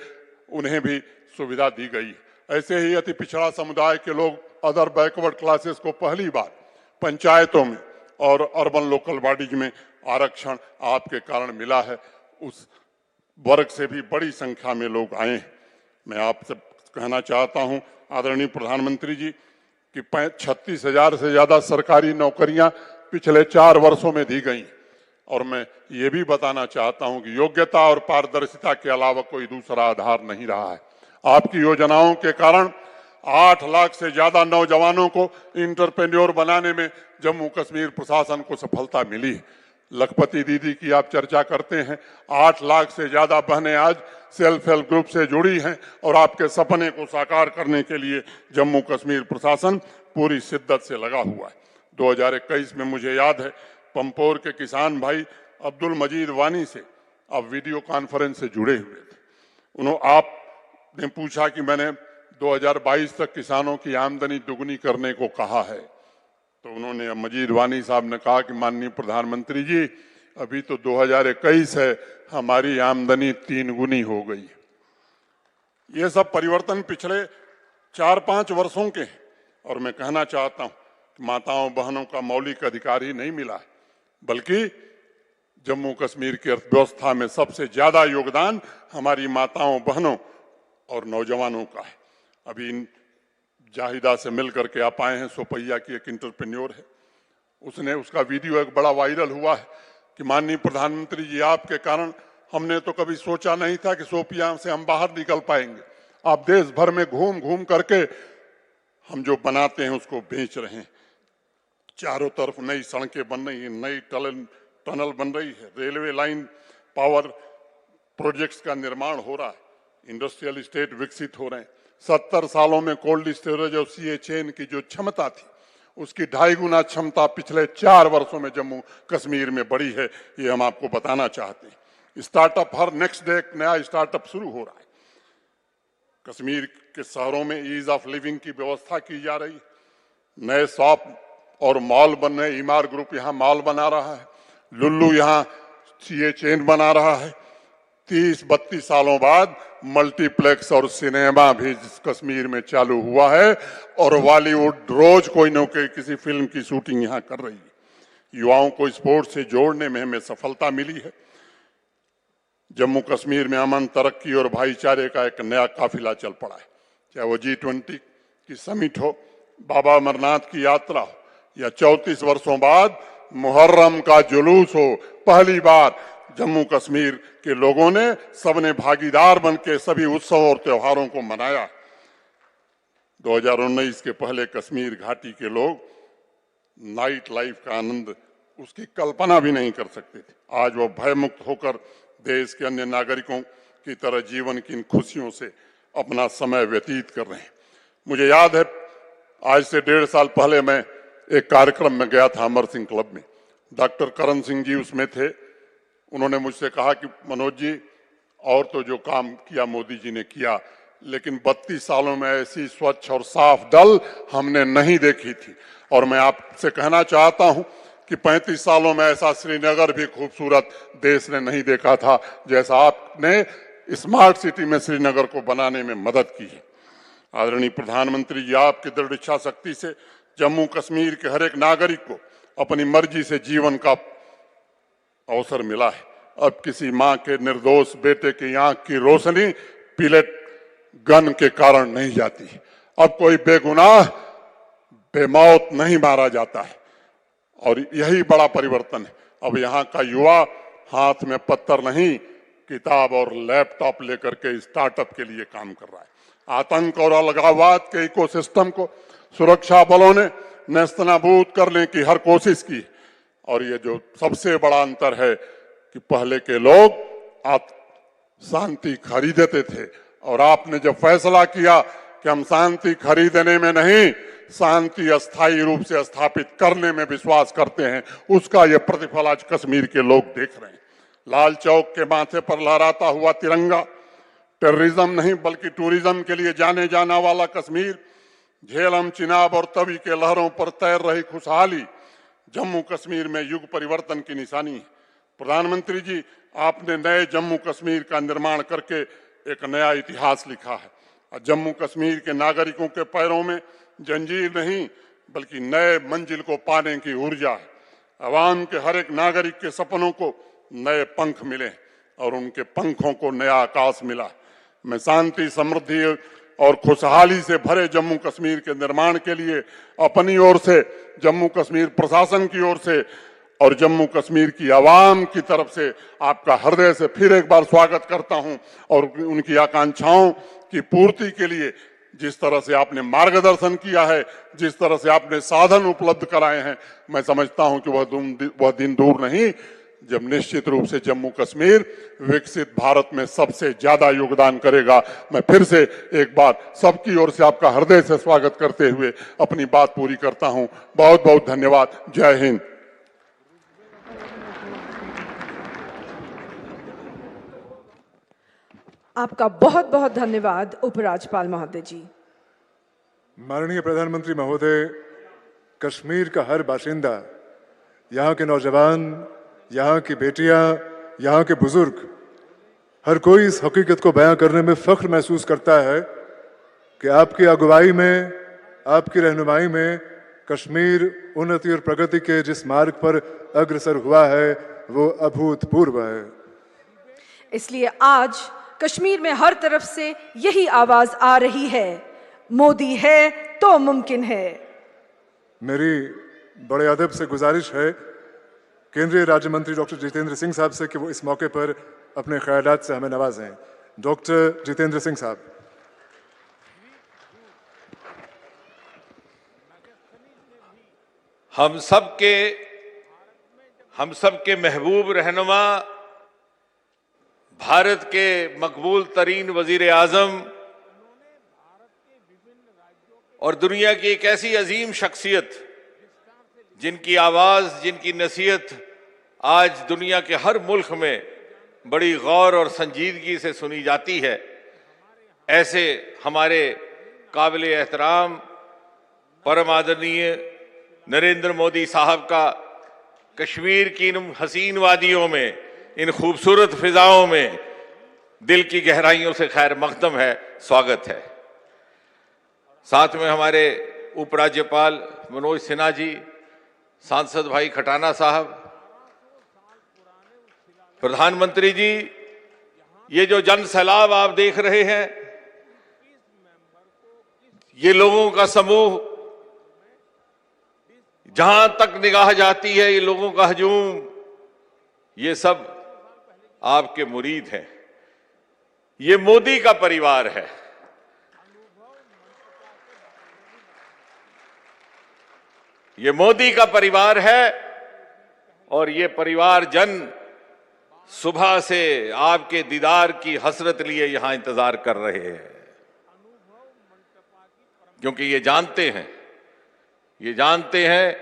उन्हें भी सुविधा दी गई। ऐसे ही अति पिछड़ा समुदाय के लोग, अदर बैकवर्ड क्लासेस को पहली बार पंचायतों में और अर्बन लोकल बॉडीज में आरक्षण आपके कारण मिला है। उस वर्ग से भी बड़ी संख्या में लोग आए हैं। मैं आपसे कहना चाहता हूं आदरणीय प्रधानमंत्री जी कि 36,000 से ज्यादा सरकारी नौकरियां पिछले 4 वर्षों में दी गई। और मैं ये भी बताना चाहता हूं कि योग्यता और पारदर्शिता के अलावा कोई दूसरा आधार नहीं रहा है। आपकी योजनाओं के कारण 8 लाख से ज्यादा नौजवानों को इंटरप्रेन्योर बनाने में जम्मू कश्मीर प्रशासन को सफलता मिली है। लखपति दीदी की आप चर्चा करते हैं, 8 लाख से ज्यादा बहनें आज सेल्फ हेल्प ग्रुप से जुड़ी हैं और आपके सपने को साकार करने के लिए जम्मू कश्मीर प्रशासन पूरी शिद्दत से लगा हुआ है। 2021 में मुझे याद है पंपोर के किसान भाई अब्दुल मजीद वानी से आप वीडियो कॉन्फ्रेंस से जुड़े हुए थे। आपने पूछा कि मैंने 2022 तक किसानों की आमदनी दुगनी करने को कहा है, तो उन्होंने मजीद वानी साहब ने कहा कि माननीय प्रधानमंत्री जी अभी तो 2021 है, हमारी आमदनी 3 गुनी हो गई। ये सब परिवर्तन पिछले 4-5 वर्षों के हैं। और मैं कहना चाहता हूं कि माताओं बहनों का मौलिक अधिकार ही नहीं मिला है, बल्कि जम्मू कश्मीर की अर्थव्यवस्था में सबसे ज्यादा योगदान हमारी माताओं बहनों और नौजवानों का है। अभी जाहिदा से मिल करके आप आए हैं। सोपैया की एक इंटरप्रेन्योर है, उसका वीडियो एक बड़ा वायरल हुआ है कि माननीय प्रधानमंत्री जी, आपके कारण हमने तो कभी सोचा नहीं था कि सोपिया से हम बाहर निकल पाएंगे। आप देश भर में घूम घूम करके हम जो बनाते हैं उसको बेच रहे हैं। चारों तरफ नई सड़कें बन रही हैं, नई टनल बन रही है, रेलवे लाइन, पावर प्रोजेक्ट्स का निर्माण हो रहा है, इंडस्ट्रियल स्टेट विकसित हो रहे हैं। 70 सालों में कोल्ड स्टोरेज और सीए चेन की जो क्षमता थी उसकी 2.5 गुना क्षमता पिछले 4 वर्षों में जम्मू कश्मीर में बढ़ी है। ये हम आपको बताना चाहते हैं। स्टार्टअप, हर नेक्स्ट डे एक नया स्टार्टअप शुरू हो रहा है। कश्मीर के शहरों में ईज ऑफ लिविंग की व्यवस्था की जा रही है। नए शॉप और मॉल बन रहे। ईमार ग्रुप यहाँ मॉल बना रहा है, लुल्लू यहाँ सीए चेन बना रहा है। 30-32 सालों बाद मल्टीप्लेक्स और सिनेमा भी कश्मीर में चालू हुआ है और बॉलीवुड रोज कोई न कोई किसी फिल्म की शूटिंग यहाँ कर रही है। युवाओं को स्पोर्ट्स से जोड़ने में हमें सफलता मिली है। जम्मू कश्मीर में अमन, तरक्की और भाईचारे का एक नया काफिला चल पड़ा है। चाहे वो G20 की समिट हो, बाबा अमरनाथ की यात्रा हो या 34 वर्षों बाद मुहर्रम का जुलूस हो, पहली बार जम्मू कश्मीर के लोगों ने सबने भागीदार बनकर सभी उत्सव और त्योहारों को मनाया। 2019 के पहले कश्मीर घाटी के लोग नाइट लाइफ का आनंद उसकी कल्पना भी नहीं कर सकते थे। आज वो भयमुक्त होकर देश के अन्य नागरिकों की तरह जीवन की इन खुशियों से अपना समय व्यतीत कर रहे हैं। मुझे याद है, आज से 1.5 साल पहले मैं एक कार्यक्रम में गया था अमर सिंह क्लब में। डॉक्टर करण सिंह जी उसमें थे। उन्होंने मुझसे कहा कि मनोज जी, और तो जो काम किया मोदी जी ने किया, लेकिन 32 सालों में ऐसी स्वच्छ और साफ डल हमने नहीं देखी थी। और मैं आपसे कहना चाहता हूं कि 35 सालों में ऐसा श्रीनगर भी खूबसूरत देश ने नहीं देखा था जैसा आपने स्मार्ट सिटी में श्रीनगर को बनाने में मदद की है। आदरणीय प्रधानमंत्री जी, आपकी दृढ़ इच्छा शक्ति से जम्मू कश्मीर के हर एक नागरिक को अपनी मर्जी से जीवन का अवसर मिला है। अब किसी मां के निर्दोष बेटे की आंख की रोशनी पिलेट गन के कारण नहीं जाती। अब कोई बेगुनाह बेमौत नहीं मारा जाता है और यही बड़ा परिवर्तन है। अब यहाँ का युवा हाथ में पत्थर नहीं, किताब और लैपटॉप लेकर के स्टार्टअप के लिए काम कर रहा है। आतंक और अलगाववाद के इकोसिस्टम को सुरक्षा बलों ने नेस्तनाबूद करने की हर कोशिश की। और ये जो सबसे बड़ा अंतर है कि पहले के लोग शांति खरीदते थे और आपने जब फैसला किया कि हम शांति खरीदने में नहीं, शांति अस्थायी रूप से स्थापित करने में विश्वास करते हैं, उसका ये प्रतिफल आज कश्मीर के लोग देख रहे हैं। लाल चौक के माथे पर लहराता हुआ तिरंगा, टेररिज्म नहीं बल्कि टूरिज्म के लिए जाने जाना वाला कश्मीर, झेलम, चिनाब और तवी के लहरों पर तैर रही खुशहाली जम्मू कश्मीर में युग परिवर्तन की निशानी है। प्रधानमंत्री जी, आपने नए जम्मू कश्मीर का निर्माण करके एक नया इतिहास लिखा है। और जम्मू कश्मीर के नागरिकों के पैरों में जंजीर नहीं बल्कि नए मंजिल को पाने की ऊर्जा है। अवाम के हर एक नागरिक के सपनों को नए पंख मिले और उनके पंखों को नया आकाश मिला। मैं शांति, समृद्धि और खुशहाली से भरे जम्मू कश्मीर के निर्माण के लिए अपनी ओर से, जम्मू कश्मीर प्रशासन की ओर से और जम्मू कश्मीर की आवाम की तरफ से आपका हृदय से फिर एक बार स्वागत करता हूं। और उनकी आकांक्षाओं की पूर्ति के लिए जिस तरह से आपने मार्गदर्शन किया है, जिस तरह से आपने साधन उपलब्ध कराए हैं, मैं समझता हूं कि वह दिन दूर नहीं जब निश्चित रूप से जम्मू कश्मीर विकसित भारत में सबसे ज्यादा योगदान करेगा। मैं फिर से एक बार सबकी ओर से आपका हृदय से स्वागत करते हुए अपनी बात पूरी करता हूं। बहुत बहुत धन्यवाद। जय हिंद। आपका बहुत बहुत धन्यवाद उपराज्यपाल महोदय जी। माननीय प्रधानमंत्री महोदय, कश्मीर का हर बाशिंदा, यहाँ के नौजवान, यहाँ की बेटियां, यहाँ के बुजुर्ग, हर कोई इस हकीकत को बयां करने में फख्र महसूस करता है कि आपकी अगुवाई में, आपकी रहनुमाई में कश्मीर उन्नति और प्रगति के जिस मार्ग पर अग्रसर हुआ है वो अभूतपूर्व है। इसलिए आज कश्मीर में हर तरफ से यही आवाज आ रही है, मोदी है तो मुमकिन है। मेरी बड़े अदब से गुजारिश है केंद्रीय राज्य मंत्री डॉक्टर जितेंद्र सिंह साहब से कि वो इस मौके पर अपने ख्यालात से हमें नवाजें। डॉक्टर जितेंद्र सिंह साहब। हम सबके महबूब रहनुमा, भारत के मकबूल तरीन वजीर आजम और दुनिया की एक ऐसी अजीम शख्सियत जिनकी आवाज, जिनकी नसीहत आज दुनिया के हर मुल्क में बड़ी गौर और संजीदगी से सुनी जाती है, ऐसे हमारे काबिल एहतराम परम आदरणीय नरेंद्र मोदी साहब का कश्मीर की इन हसीन वादियों में, इन खूबसूरत फिजाओं में दिल की गहराइयों से खैर मकदम है, स्वागत है। साथ में हमारे उपराज्यपाल मनोज सिन्हा जी, सांसद भाई खटाना साहब, प्रधानमंत्री जी, ये जो जन सैलाब आप देख रहे हैं, ये लोगों का समूह, जहां तक निगाह जाती है ये लोगों का हजूम, ये सब आपके मुरीद हैं। ये मोदी का परिवार है। ये मोदी का परिवार है और ये परिवार जन सुबह से आपके दीदार की हसरत लिए यहां इंतजार कर रहे हैं, क्योंकि ये जानते हैं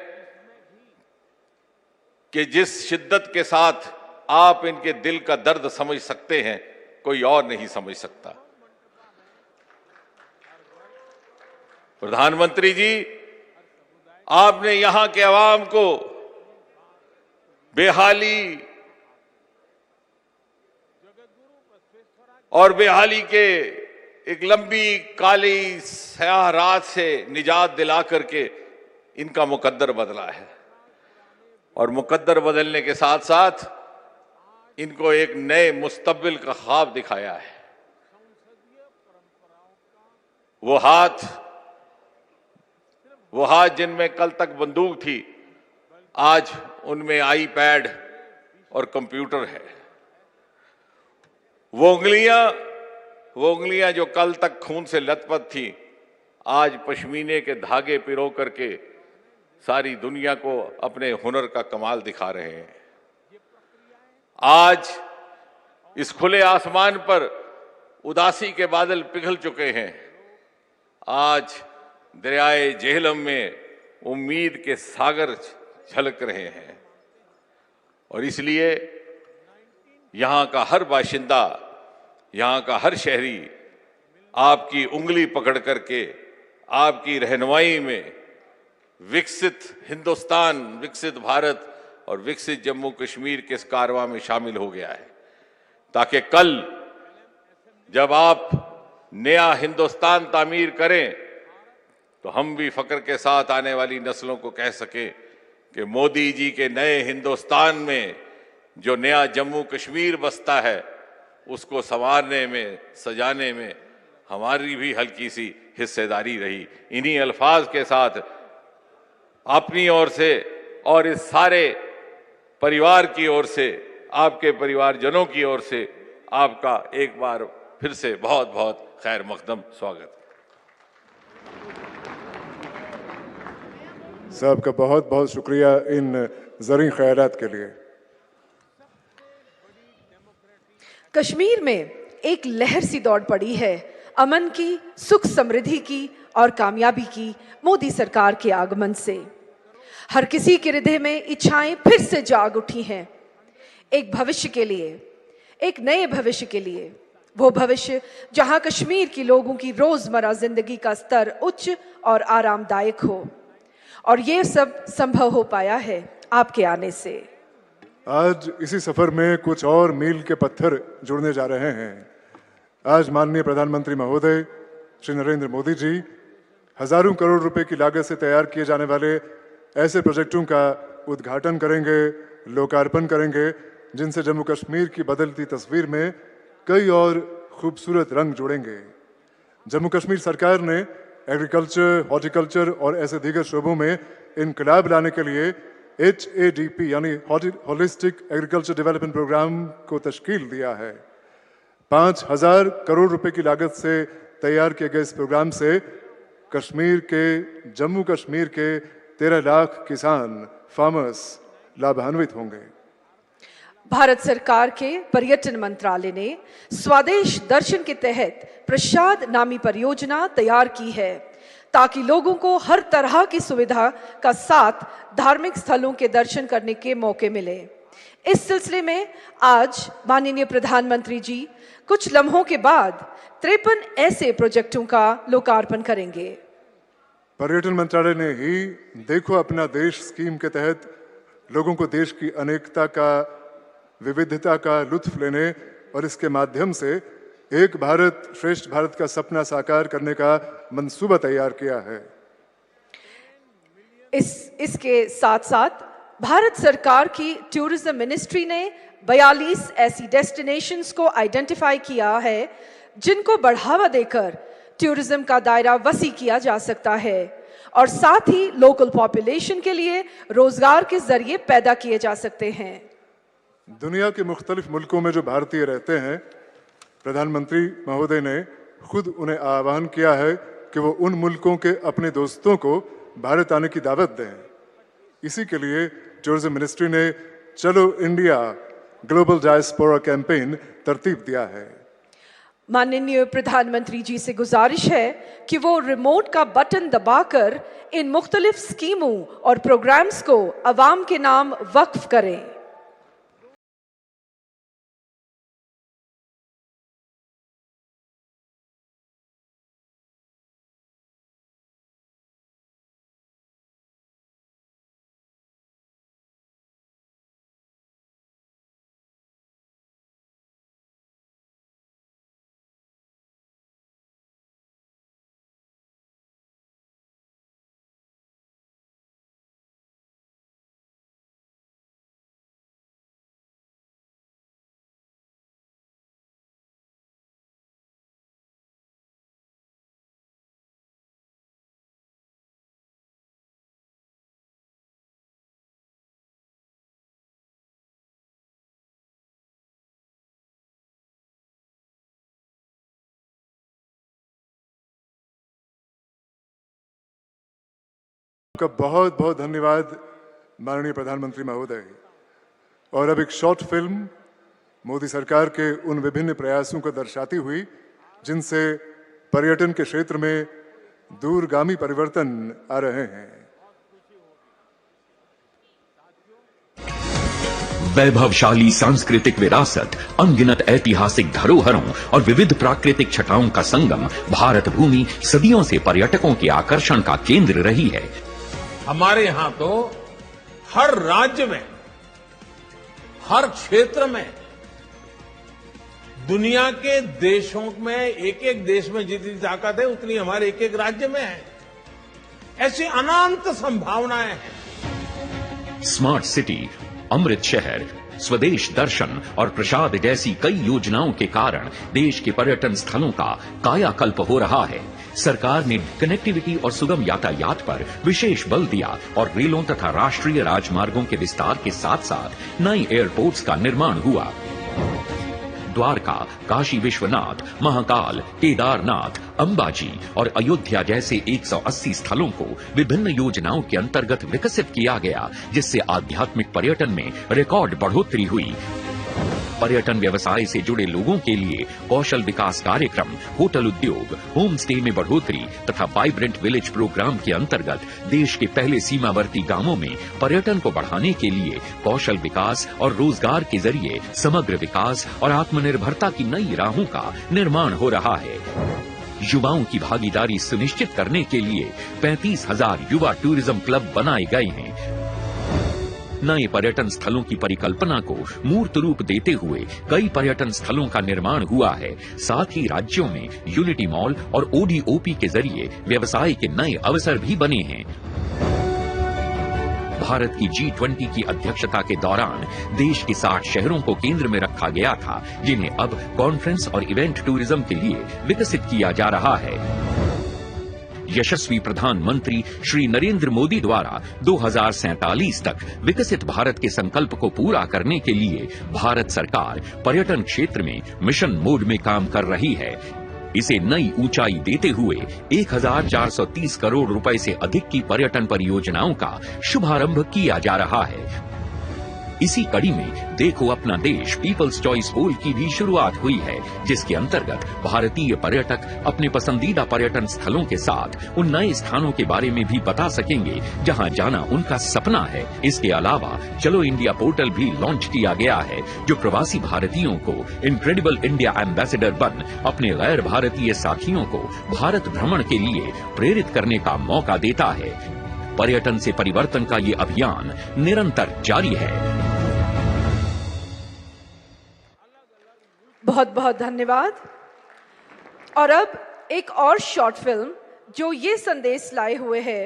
कि जिस शिद्दत के साथ आप इनके दिल का दर्द समझ सकते हैं, कोई और नहीं समझ सकता। प्रधानमंत्री जी, आपने यहां के अवाम को बेहाली और बेहाली के एक लंबी काली स्याह रात से निजात दिला करके इनका मुकद्दर बदला है, और मुकद्दर बदलने के साथ साथ इनको एक नए मुस्तकबिल का ख्वाब दिखाया है। वो हाथ जिनमें कल तक बंदूक थी, आज उनमें आईपैड और कंप्यूटर है। वो उंगलियां जो कल तक खून से लथपथ थी, आज पश्मीने के धागे पिरो करके सारी दुनिया को अपने हुनर का कमाल दिखा रहे हैं। आज इस खुले आसमान पर उदासी के बादल पिघल चुके हैं। आज दरियाए जेहलम में उम्मीद के सागर झलक रहे हैं, और इसलिए यहां का हर बाशिंदा, यहां का हर शहरी आपकी उंगली पकड़ करके आपकी रहनुमाई में विकसित हिंदुस्तान, विकसित भारत और विकसित जम्मू कश्मीर के इस कारवां में शामिल हो गया है, ताकि कल जब आप नया हिंदुस्तान तामीर करें तो हम भी फक्र के साथ आने वाली नस्लों को कह सकें कि मोदी जी के नए हिंदुस्तान में जो नया जम्मू कश्मीर बसता है, उसको संवारने में, सजाने में हमारी भी हल्की सी हिस्सेदारी रही। इन्हीं अल्फाज के साथ अपनी ओर से और इस सारे परिवार की ओर से, आपके परिवारजनों की ओर से आपका एक बार फिर से बहुत बहुत खैर मकदम स्वागत। साहब का बहुत बहुत शुक्रिया इन ज़रूरी ख्यालात के लिए। कश्मीर में एक लहर सी दौड़ पड़ी है अमन की, सुख समृद्धि की और कामयाबी की मोदी सरकार के आगमन से। हर किसी के हृदय में इच्छाएं फिर से जाग उठी हैं, एक भविष्य के लिए, एक नए भविष्य के लिए। वो भविष्य जहां कश्मीर के लोगों की रोजमर्रा जिंदगी का स्तर उच्च और आरामदायक हो, और ये सब संभव हो पाया है आपके आने से। आज इसी सफर में कुछ और मील के पत्थर जुड़ने जा रहे हैं। आज माननीय प्रधानमंत्री महोदय श्री नरेंद्र मोदी जी हजारों करोड़ रुपए की लागत से तैयार किए जाने वाले ऐसे प्रोजेक्टों का उद्घाटन करेंगे, लोकार्पण करेंगे, जिनसे जम्मू कश्मीर की बदलती तस्वीर में कई और खूबसूरत रंग जुड़ेंगे। जम्मू कश्मीर सरकार ने एग्रीकल्चर, हॉर्टिकल्चर और ऐसे दीगर शोबों में इनकलाब लाने के लिए HADP यानी होलिस्टिक एग्रीकल्चर डेवलपमेंट प्रोग्राम को तश्कील दिया है। 5,000 करोड़ रुपए की लागत से तैयार किए गए इस प्रोग्राम से जम्मू कश्मीर के 13 लाख किसान फार्मर्स लाभान्वित होंगे। भारत सरकार के पर्यटन मंत्रालय ने स्वदेश दर्शन के तहत प्रसाद नामी परियोजना तैयार की है ताकि लोगों को हर तरह की सुविधा का साथ धार्मिक स्थलों के दर्शन करने के मौके मिले। इस सिलसिले में आज माननीय प्रधानमंत्री जी कुछ लम्हों के बाद 53 ऐसे प्रोजेक्टों का लोकार्पण करेंगे। पर्यटन मंत्रालय ने ही देखो अपना देश स्कीम के तहत लोगों को देश की अनेकता का, विविधता का लुत्फ लेने और इसके माध्यम से एक भारत श्रेष्ठ भारत का सपना साकार करने का मंसूबा तैयार किया है। इसके साथ साथ भारत सरकार की टूरिज्म मिनिस्ट्री ने 42 ऐसी डेस्टिनेशंस को आइडेंटिफाई किया है जिनको बढ़ावा देकर टूरिज्म का दायरा वसी किया जा सकता है और साथ ही लोकल पॉपुलेशन के लिए रोजगार के जरिए पैदा किए जा सकते हैं। दुनिया के मुख्तलिफ मुल्कों में जो भारतीय रहते हैं, प्रधानमंत्री महोदय ने खुद उन्हें आह्वान किया है कि वो उन मुल्कों के अपने दोस्तों को भारत आने की दावत दें। इसी के लिए टूरिज्म मिनिस्ट्री ने चलो इंडिया ग्लोबल डायस्पोरा कैंपेन तरतीब दिया है। माननीय प्रधानमंत्री जी से गुजारिश है कि वो रिमोट का बटन दबाकर इन मुख्तलिफ स्कीमों और प्रोग्राम्स को अवाम के नाम वक्फ करें। का बहुत बहुत धन्यवाद माननीय प्रधानमंत्री महोदय। और अब एक शॉर्ट फिल्म मोदी सरकार के उन विभिन्न प्रयासों को दर्शाती हुई जिनसे पर्यटन के क्षेत्र में दूरगामी परिवर्तन आ रहे हैं। वैभवशाली सांस्कृतिक विरासत, अनगिनत ऐतिहासिक धरोहरों और विविध प्राकृतिक छटाओं का संगम भारत भूमि सदियों से पर्यटकों के आकर्षण का केंद्र रही है। हमारे यहां तो हर राज्य में, हर क्षेत्र में, दुनिया के देशों में, एक एक देश में जितनी ताकत है उतनी हमारे एक एक राज्य में है। ऐसी अनंत संभावनाएं हैं। स्मार्ट सिटी, अमृत शहर, स्वदेश दर्शन और प्रसाद जैसी कई योजनाओं के कारण देश के पर्यटन स्थलों का कायाकल्प हो रहा है। सरकार ने कनेक्टिविटी और सुगम यातायात पर विशेष बल दिया और रेलों तथा राष्ट्रीय राजमार्गों के विस्तार के साथ साथ नए एयरपोर्ट्स का निर्माण हुआ। द्वारका, काशी विश्वनाथ, महाकाल, केदारनाथ, अंबाजी और अयोध्या जैसे 180 स्थलों को विभिन्न योजनाओं के अंतर्गत विकसित किया गया, जिससे आध्यात्मिक पर्यटन में रिकॉर्ड बढ़ोतरी हुई। पर्यटन व्यवसाय से जुड़े लोगों के लिए कौशल विकास कार्यक्रम, होटल उद्योग, होम स्टे में बढ़ोतरी तथा वाइब्रेंट विलेज प्रोग्राम के अंतर्गत देश के पहले सीमावर्ती गांवों में पर्यटन को बढ़ाने के लिए कौशल विकास और रोजगार के जरिए समग्र विकास और आत्मनिर्भरता की नई राहों का निर्माण हो रहा है। युवाओं की भागीदारी सुनिश्चित करने के लिए 35,000 युवा टूरिज्म क्लब बनाए गए हैं। नए पर्यटन स्थलों की परिकल्पना को मूर्त रूप देते हुए कई पर्यटन स्थलों का निर्माण हुआ है। साथ ही राज्यों में यूनिटी मॉल और ODOP के जरिए व्यवसाय के नए अवसर भी बने हैं। भारत की G20 की अध्यक्षता के दौरान देश के 60 शहरों को केंद्र में रखा गया था, जिन्हें अब कॉन्फ्रेंस और इवेंट टूरिज्म के लिए विकसित किया जा रहा है। यशस्वी प्रधानमंत्री श्री नरेंद्र मोदी द्वारा 2047 तक विकसित भारत के संकल्प को पूरा करने के लिए भारत सरकार पर्यटन क्षेत्र में मिशन मोड में काम कर रही है। इसे नई ऊंचाई देते हुए 1430 करोड़ रुपए से अधिक की पर्यटन परियोजनाओं का शुभारंभ किया जा रहा है। इसी कड़ी में देखो अपना देश पीपल्स चॉइस पोल की भी शुरुआत हुई है, जिसके अंतर्गत भारतीय पर्यटक अपने पसंदीदा पर्यटन स्थलों के साथ उन नए स्थानों के बारे में भी बता सकेंगे जहां जाना उनका सपना है। इसके अलावा चलो इंडिया पोर्टल भी लॉन्च किया गया है, जो प्रवासी भारतीयों को इनक्रेडिबल इंडिया एम्बेसडर बन अपने गैर भारतीय साथियों को भारत भ्रमण के लिए प्रेरित करने का मौका देता है। पर्यटन से परिवर्तन का ये अभियान निरंतर जारी है। बहुत बहुत धन्यवाद। और अब एक और शॉर्ट फिल्म जो ये संदेश लाए हुए है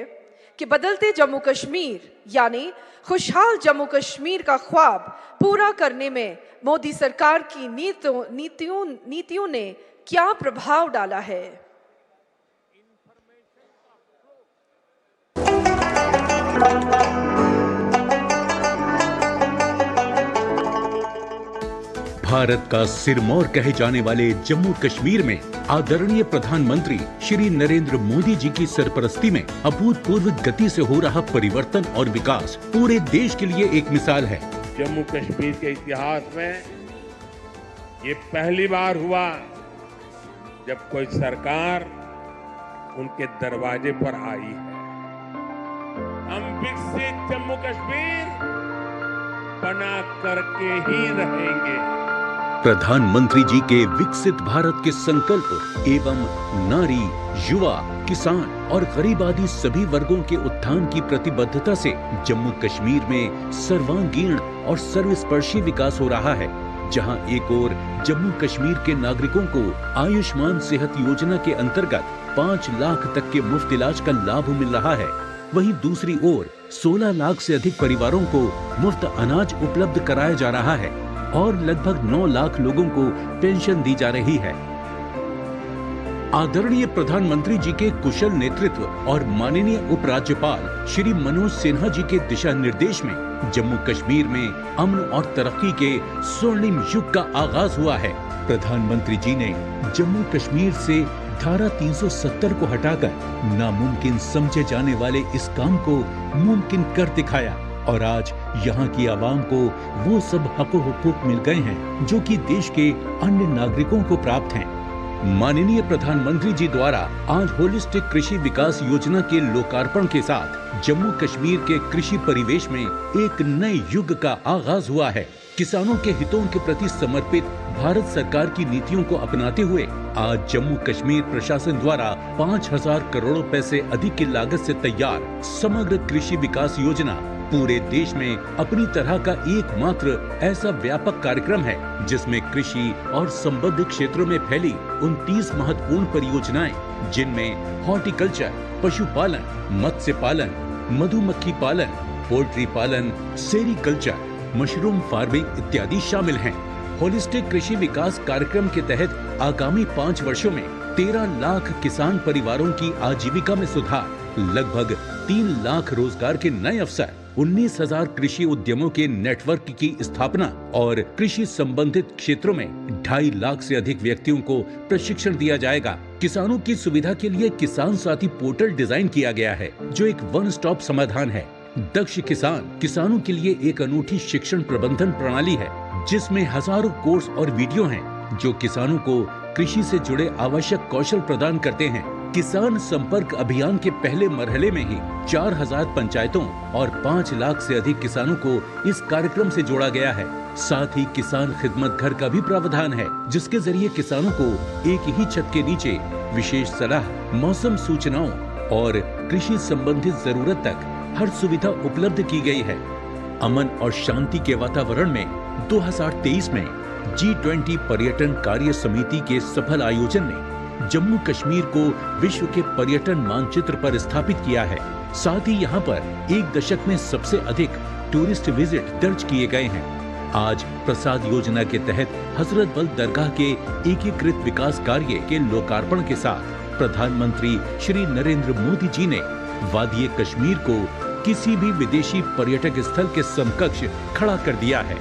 कि बदलते जम्मू कश्मीर यानी खुशहाल जम्मू कश्मीर का ख्वाब पूरा करने में मोदी सरकार की नीतियों ने क्या प्रभाव डाला है। भारत का सिरमौर कहे जाने वाले जम्मू कश्मीर में आदरणीय प्रधानमंत्री श्री नरेंद्र मोदी जी की सरपरस्ती में अभूतपूर्व गति से हो रहा परिवर्तन और विकास पूरे देश के लिए एक मिसाल है। जम्मू कश्मीर के इतिहास में ये पहली बार हुआ जब कोई सरकार उनके दरवाजे पर आई है। हम विकसित जम्मू कश्मीर बना करके ही रहेंगे। प्रधानमंत्री जी के विकसित भारत के संकल्प एवं नारी, युवा, किसान और गरीब आदि सभी वर्गों के उत्थान की प्रतिबद्धता से जम्मू कश्मीर में सर्वांगीण और सर्वस्पर्शी विकास हो रहा है। जहां एक ओर जम्मू कश्मीर के नागरिकों को आयुष्मान सेहत योजना के अंतर्गत 5 लाख तक के मुफ्त इलाज का लाभ मिल रहा है, वहीं दूसरी ओर 16 लाख से अधिक परिवारों को मुफ्त अनाज उपलब्ध कराया जा रहा है और लगभग 9 लाख लोगों को पेंशन दी जा रही है। आदरणीय प्रधानमंत्री जी के कुशल नेतृत्व और माननीय उपराज्यपाल श्री मनोज सिन्हा जी के दिशा निर्देश में जम्मू कश्मीर में अमन और तरक्की के स्वर्णिम युग का आगाज हुआ है। प्रधानमंत्री जी ने जम्मू कश्मीर से धारा 370 को हटाकर नामुमकिन समझे जाने वाले इस काम को मुमकिन कर दिखाया और आज यहाँ की आवाम को वो सब हक-ओ-हुकूक मिल गए हैं जो कि देश के अन्य नागरिकों को प्राप्त हैं। माननीय प्रधानमंत्री जी द्वारा आज होलिस्टिक कृषि विकास योजना के लोकार्पण के साथ जम्मू कश्मीर के कृषि परिवेश में एक नए युग का आगाज हुआ है। किसानों के हितों के प्रति समर्पित भारत सरकार की नीतियों को अपनाते हुए आज जम्मू कश्मीर प्रशासन द्वारा 5,000 करोड़ रुपए से अधिक की लागत से तैयार समग्र कृषि विकास योजना पूरे देश में अपनी तरह का एकमात्र ऐसा व्यापक कार्यक्रम है जिसमें कृषि और संबद्ध क्षेत्रों में फैली 29 महत्वपूर्ण परियोजनाएं, जिनमें हॉर्टिकल्चर, पशुपालन, मत्स्य पालन, मधुमक्खी पालन, पोल्ट्री पालन, सेरीकल्चर, मशरूम फार्मिंग इत्यादि शामिल हैं। होलिस्टिक कृषि विकास कार्यक्रम के तहत आगामी 5 वर्षों में 13 लाख किसान परिवारों की आजीविका में सुधार, लगभग 3 लाख रोजगार के नए अवसर, 19,000 कृषि उद्यमों के नेटवर्क की स्थापना और कृषि संबंधित क्षेत्रों में 2.5 लाख से अधिक व्यक्तियों को प्रशिक्षण दिया जाएगा। किसानों की सुविधा के लिए किसान साथी पोर्टल डिजाइन किया गया है जो एक वन स्टॉप समाधान है। दक्ष किसान किसानों के लिए एक अनूठी शिक्षण प्रबंधन प्रणाली है जिसमें हजारों कोर्स और वीडियो हैं जो किसानों को कृषि से जुड़े आवश्यक कौशल प्रदान करते हैं। किसान संपर्क अभियान के पहले मरहले में ही 4,000 पंचायतों और 5 लाख से अधिक किसानों को इस कार्यक्रम से जोड़ा गया है। साथ ही किसान खिदमत घर का भी प्रावधान है जिसके जरिए किसानों को एक ही छत के नीचे विशेष सलाह, मौसम सूचनाओं और कृषि संबंधित जरूरत तक हर सुविधा उपलब्ध की गई है। अमन और शांति के वातावरण में 2023 में G20 पर्यटन कार्य समिति के सफल आयोजन ने जम्मू कश्मीर को विश्व के पर्यटन मानचित्र पर स्थापित किया है। साथ ही यहाँ पर एक दशक में सबसे अधिक टूरिस्ट विजिट दर्ज किए गए हैं। आज प्रसाद योजना के तहत हजरत बल दरगाह के एकीकृत विकास कार्य के लोकार्पण के साथ प्रधानमंत्री श्री नरेंद्र मोदी जी ने वादी कश्मीर को किसी भी विदेशी पर्यटक स्थल के समकक्ष खड़ा कर दिया है।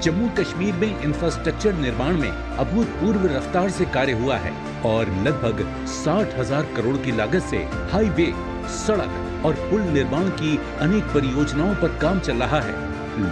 जम्मू कश्मीर में इंफ्रास्ट्रक्चर निर्माण में अभूतपूर्व रफ्तार से कार्य हुआ है और लगभग 60,000 करोड़ की लागत से हाईवे, सड़क और पुल निर्माण की अनेक परियोजनाओं पर काम चल रहा है।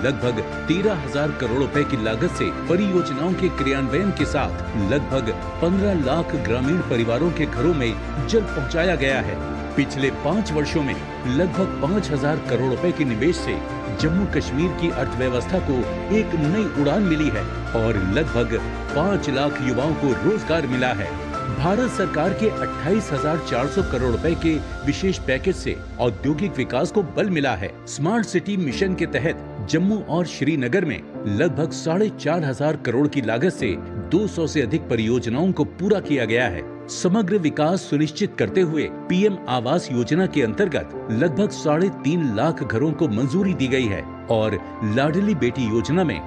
लगभग 13,000 करोड़ रुपए की लागत से परियोजनाओं के क्रियान्वयन के साथ लगभग 15 लाख ग्रामीण परिवारों के घरों में जल पहुंचाया गया है। पिछले 5 वर्षों में लगभग 5,000 करोड़ रुपए के निवेश से जम्मू कश्मीर की अर्थव्यवस्था को एक नई उड़ान मिली है और लगभग 5 लाख युवाओं को रोजगार मिला है। भारत सरकार के 28,400 करोड़ रुपए के विशेष पैकेज से औद्योगिक विकास को बल मिला है। स्मार्ट सिटी मिशन के तहत जम्मू और श्रीनगर में लगभग 4,500 करोड़ की लागत से 200 से अधिक परियोजनाओं को पूरा किया गया है। समग्र विकास सुनिश्चित करते हुए पीएम आवास योजना के अंतर्गत लगभग 3.5 लाख घरों को मंजूरी दी गई है और लाडली बेटी योजना में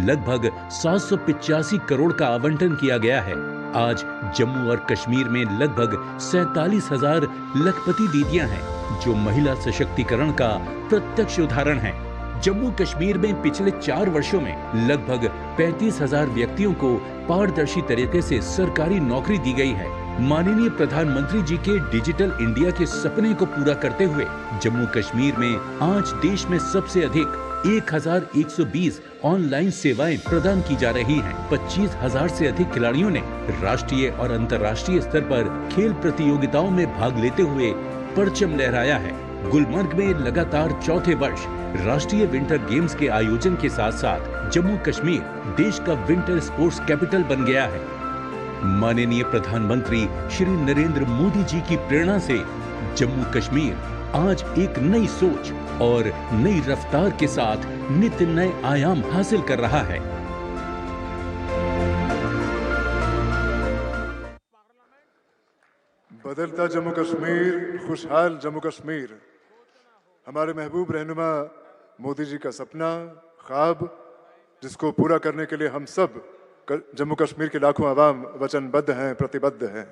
लगभग 785 करोड़ का आवंटन किया गया है। आज जम्मू और कश्मीर में लगभग 47,000 लखपति दीदियां हैं, जो महिला सशक्तिकरण का प्रत्यक्ष उदाहरण है। जम्मू कश्मीर में पिछले 4 वर्षों में लगभग 35,000 व्यक्तियों को पारदर्शी तरीके से सरकारी नौकरी दी गई है। माननीय प्रधानमंत्री जी के डिजिटल इंडिया के सपने को पूरा करते हुए जम्मू कश्मीर में आज देश में सबसे अधिक 1,120 ऑनलाइन सेवाएं प्रदान की जा रही हैं। 25,000 से अधिक खिलाड़ियों ने राष्ट्रीय और अंतर्राष्ट्रीय स्तर पर खेल प्रतियोगिताओं में भाग लेते हुए परचम लहराया है। गुलमर्ग में लगातार चौथे वर्ष राष्ट्रीय विंटर गेम्स के आयोजन के साथ साथ जम्मू कश्मीर देश का विंटर स्पोर्ट्स कैपिटल बन गया है। माननीय प्रधानमंत्री श्री नरेंद्र मोदी जी की प्रेरणा से जम्मू कश्मीर आज एक नई सोच और नई रफ्तार के साथ नित्य नए आयाम हासिल कर रहा है। बदलता जम्मू कश्मीर, खुशहाल जम्मू कश्मीर, हमारे महबूब रहनुमा मोदी जी का सपना, ख्वाब, जिसको पूरा करने के लिए हम सब जम्मू कश्मीर के लाखों आवाम वचनबद्ध हैं, प्रतिबद्ध हैं।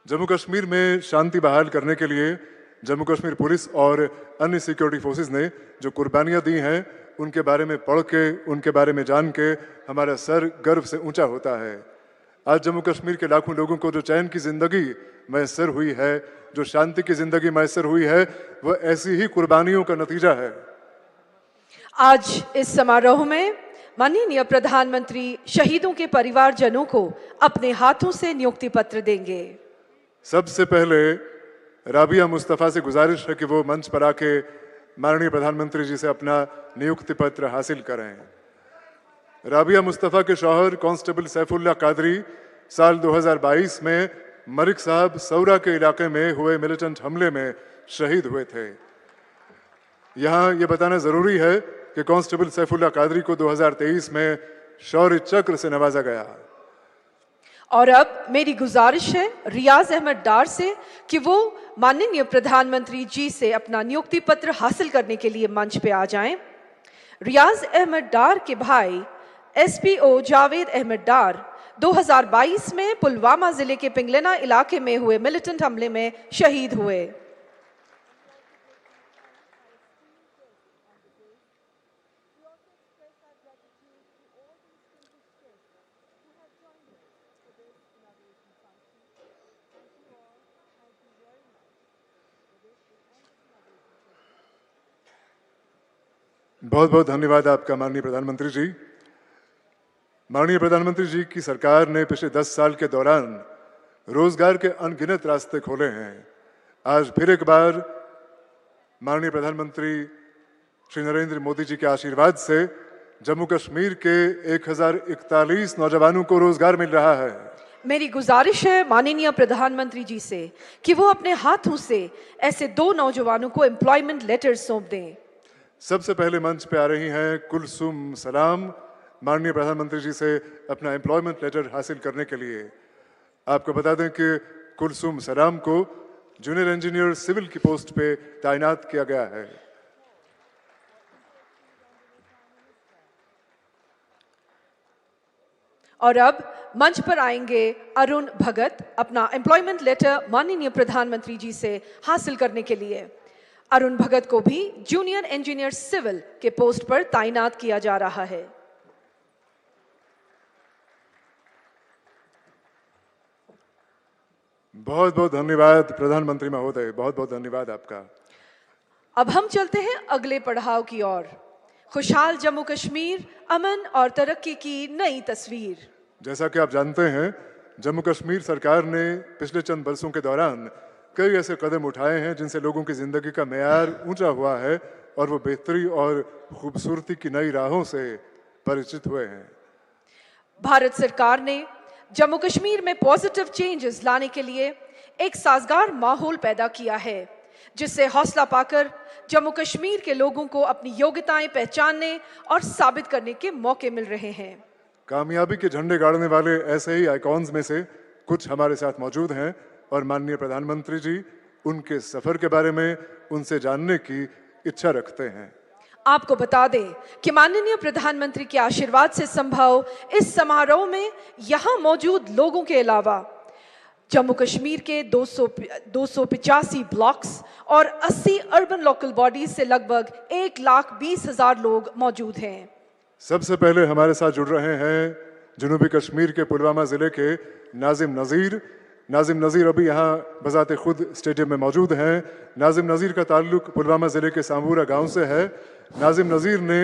जम्मू कश्मीर में शांति बहाल करने के लिए जम्मू कश्मीर पुलिस और अन्य सिक्योरिटी फोर्सेस ने जो कुर्बानियां दी हैं, उनके बारे में पढ़ के, उनके बारे में जान के हमारा सर गर्व से ऊंचा होता है। आज जम्मू कश्मीर के लाखों लोगों को जो चैन की जिंदगी मैसर हुई है, जो शांति की जिंदगी मैसर हुई है, वह ऐसी ही कुर्बानियों का नतीजा है। आज इस समारोह में माननीय प्रधानमंत्री शहीदों के परिवारजनों को अपने हाथों से नियुक्ति पत्र देंगे। सबसे पहले राबिया मुस्तफा से गुजारिश है कि वो मंच पर आके माननीय प्रधानमंत्री जी से अपना नियुक्ति पत्र हासिल करें। राबिया मुस्तफा के शौहर कांस्टेबल सैफुल्लाह कादरी साल 2022 में मरिक साहब सौरा के इलाके में हुए मिलिटेंट हमले में शहीद हुए थे। यहाँ ये बताना जरूरी है कि कांस्टेबल सैफुल्लाह कादरी को 2023 में शौर्य चक्र से नवाजा गया। और अब मेरी गुजारिश है रियाज अहमद डार से कि वो माननीय प्रधानमंत्री जी से अपना नियुक्ति पत्र हासिल करने के लिए मंच पे आ जाएं। रियाज अहमद डार के भाई एसपीओ जावेद अहमद डार 2022 में पुलवामा जिले के पिंगलेना इलाके में हुए मिलिटेंट हमले में शहीद हुए। बहुत बहुत धन्यवाद आपका माननीय प्रधानमंत्री जी। माननीय प्रधानमंत्री जी की सरकार ने पिछले 10 साल के दौरान रोजगार के अनगिनत रास्ते खोले हैं। आज फिर एक बार माननीय प्रधानमंत्री श्री नरेंद्र मोदी जी के आशीर्वाद से जम्मू कश्मीर के 1041 नौजवानों को रोजगार मिल रहा है। मेरी गुजारिश है माननीय प्रधानमंत्री जी से कि वो अपने हाथों से ऐसे 2 नौजवानों को एम्प्लॉयमेंट लेटर सौंप दें। सबसे पहले मंच पे आ रही हैं कुलसुम सलाम, माननीय प्रधानमंत्री जी से अपना एम्प्लॉयमेंट लेटर हासिल करने के लिए। आपको बता दें कि कुलसुम सलाम को जूनियर इंजीनियर सिविल की पोस्ट पे तैनात किया गया है। और अब मंच पर आएंगे अरुण भगत अपना एम्प्लॉयमेंट लेटर माननीय प्रधानमंत्री जी से हासिल करने के लिए। अरुण भगत को भी जूनियर इंजीनियर सिविल के पोस्ट पर तैनात किया जा रहा है। बहुत बहुत धन्यवाद प्रधानमंत्री महोदय, बहुत बहुत धन्यवाद आपका। अब हम चलते हैं अगले पड़ाव की ओर। खुशहाल जम्मू कश्मीर, अमन और तरक्की की नई तस्वीर। जैसा कि आप जानते हैं, जम्मू कश्मीर सरकार ने पिछले चंद बरसों के दौरान कई ऐसे कदम उठाए हैं जिनसे लोगों की जिंदगी का मेयार ऊंचा हुआ है और वो बेहतरी और खूबसूरती की नई राहों से परिचित हुए हैं। भारत सरकार ने जम्मू कश्मीर में पॉजिटिव चेंजेस लाने के लिए एक साजगार माहौल पैदा किया है, जिससे हौसला पाकर जम्मू कश्मीर के लोगों को अपनी योग्यताएं पहचानने और साबित करने के मौके मिल रहे हैं। कामयाबी के झंडे गाड़ने वाले ऐसे ही आइकॉन्स में से कुछ हमारे साथ मौजूद हैं और माननीय प्रधानमंत्री जी उनके सफर के बारे में उनसे जानने की इच्छा रखते हैं। आपको बता दें कि माननीय प्रधानमंत्री के आशीर्वाद से संभव इस समारोह में यहां मौजूद लोगों के अलावा जम्मू कश्मीर के 285 ब्लॉक्स और 80 अर्बन लोकल बॉडीज से लगभग 1,20,000 लोग मौजूद हैं। सबसे पहले हमारे साथ जुड़ रहे हैं जनूबी कश्मीर के पुलवामा जिले के नाजिम नज़ीर। नाजिम नज़ीर अभी यहाँ बजाते खुद स्टेडियम में मौजूद हैं। नाजिम नज़ीर का ताल्लुक पुलवामा जिले के सांबूरा गांव से है। नाजिम नज़ीर ने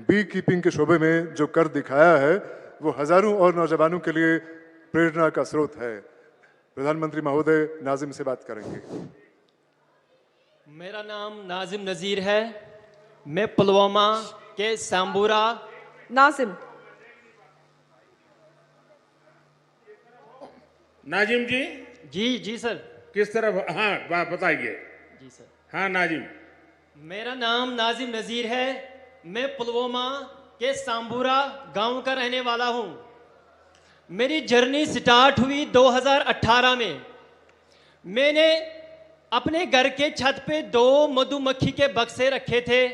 बी कीपिंग के शोबे में जो कर दिखाया है वो हजारों और नौजवानों के लिए प्रेरणा का स्रोत है। प्रधानमंत्री महोदय नाजिम से बात करेंगे। मेरा नाम नाजिम नज़ीर है। मैं पुलवामा के सांबूरा। नाजिम नाजिम जी। जी सर। किस तरफ? हाँ बताइए। जी सर। हाँ नाजिम। मेरा नाम नाजिम नज़ीर है। मैं पुलवामा के सांबूरा गांव का रहने वाला हूं। मेरी जर्नी स्टार्ट हुई 2018 में। मैंने अपने घर के छत पे 2 मधुमक्खी के बक्से रखे थे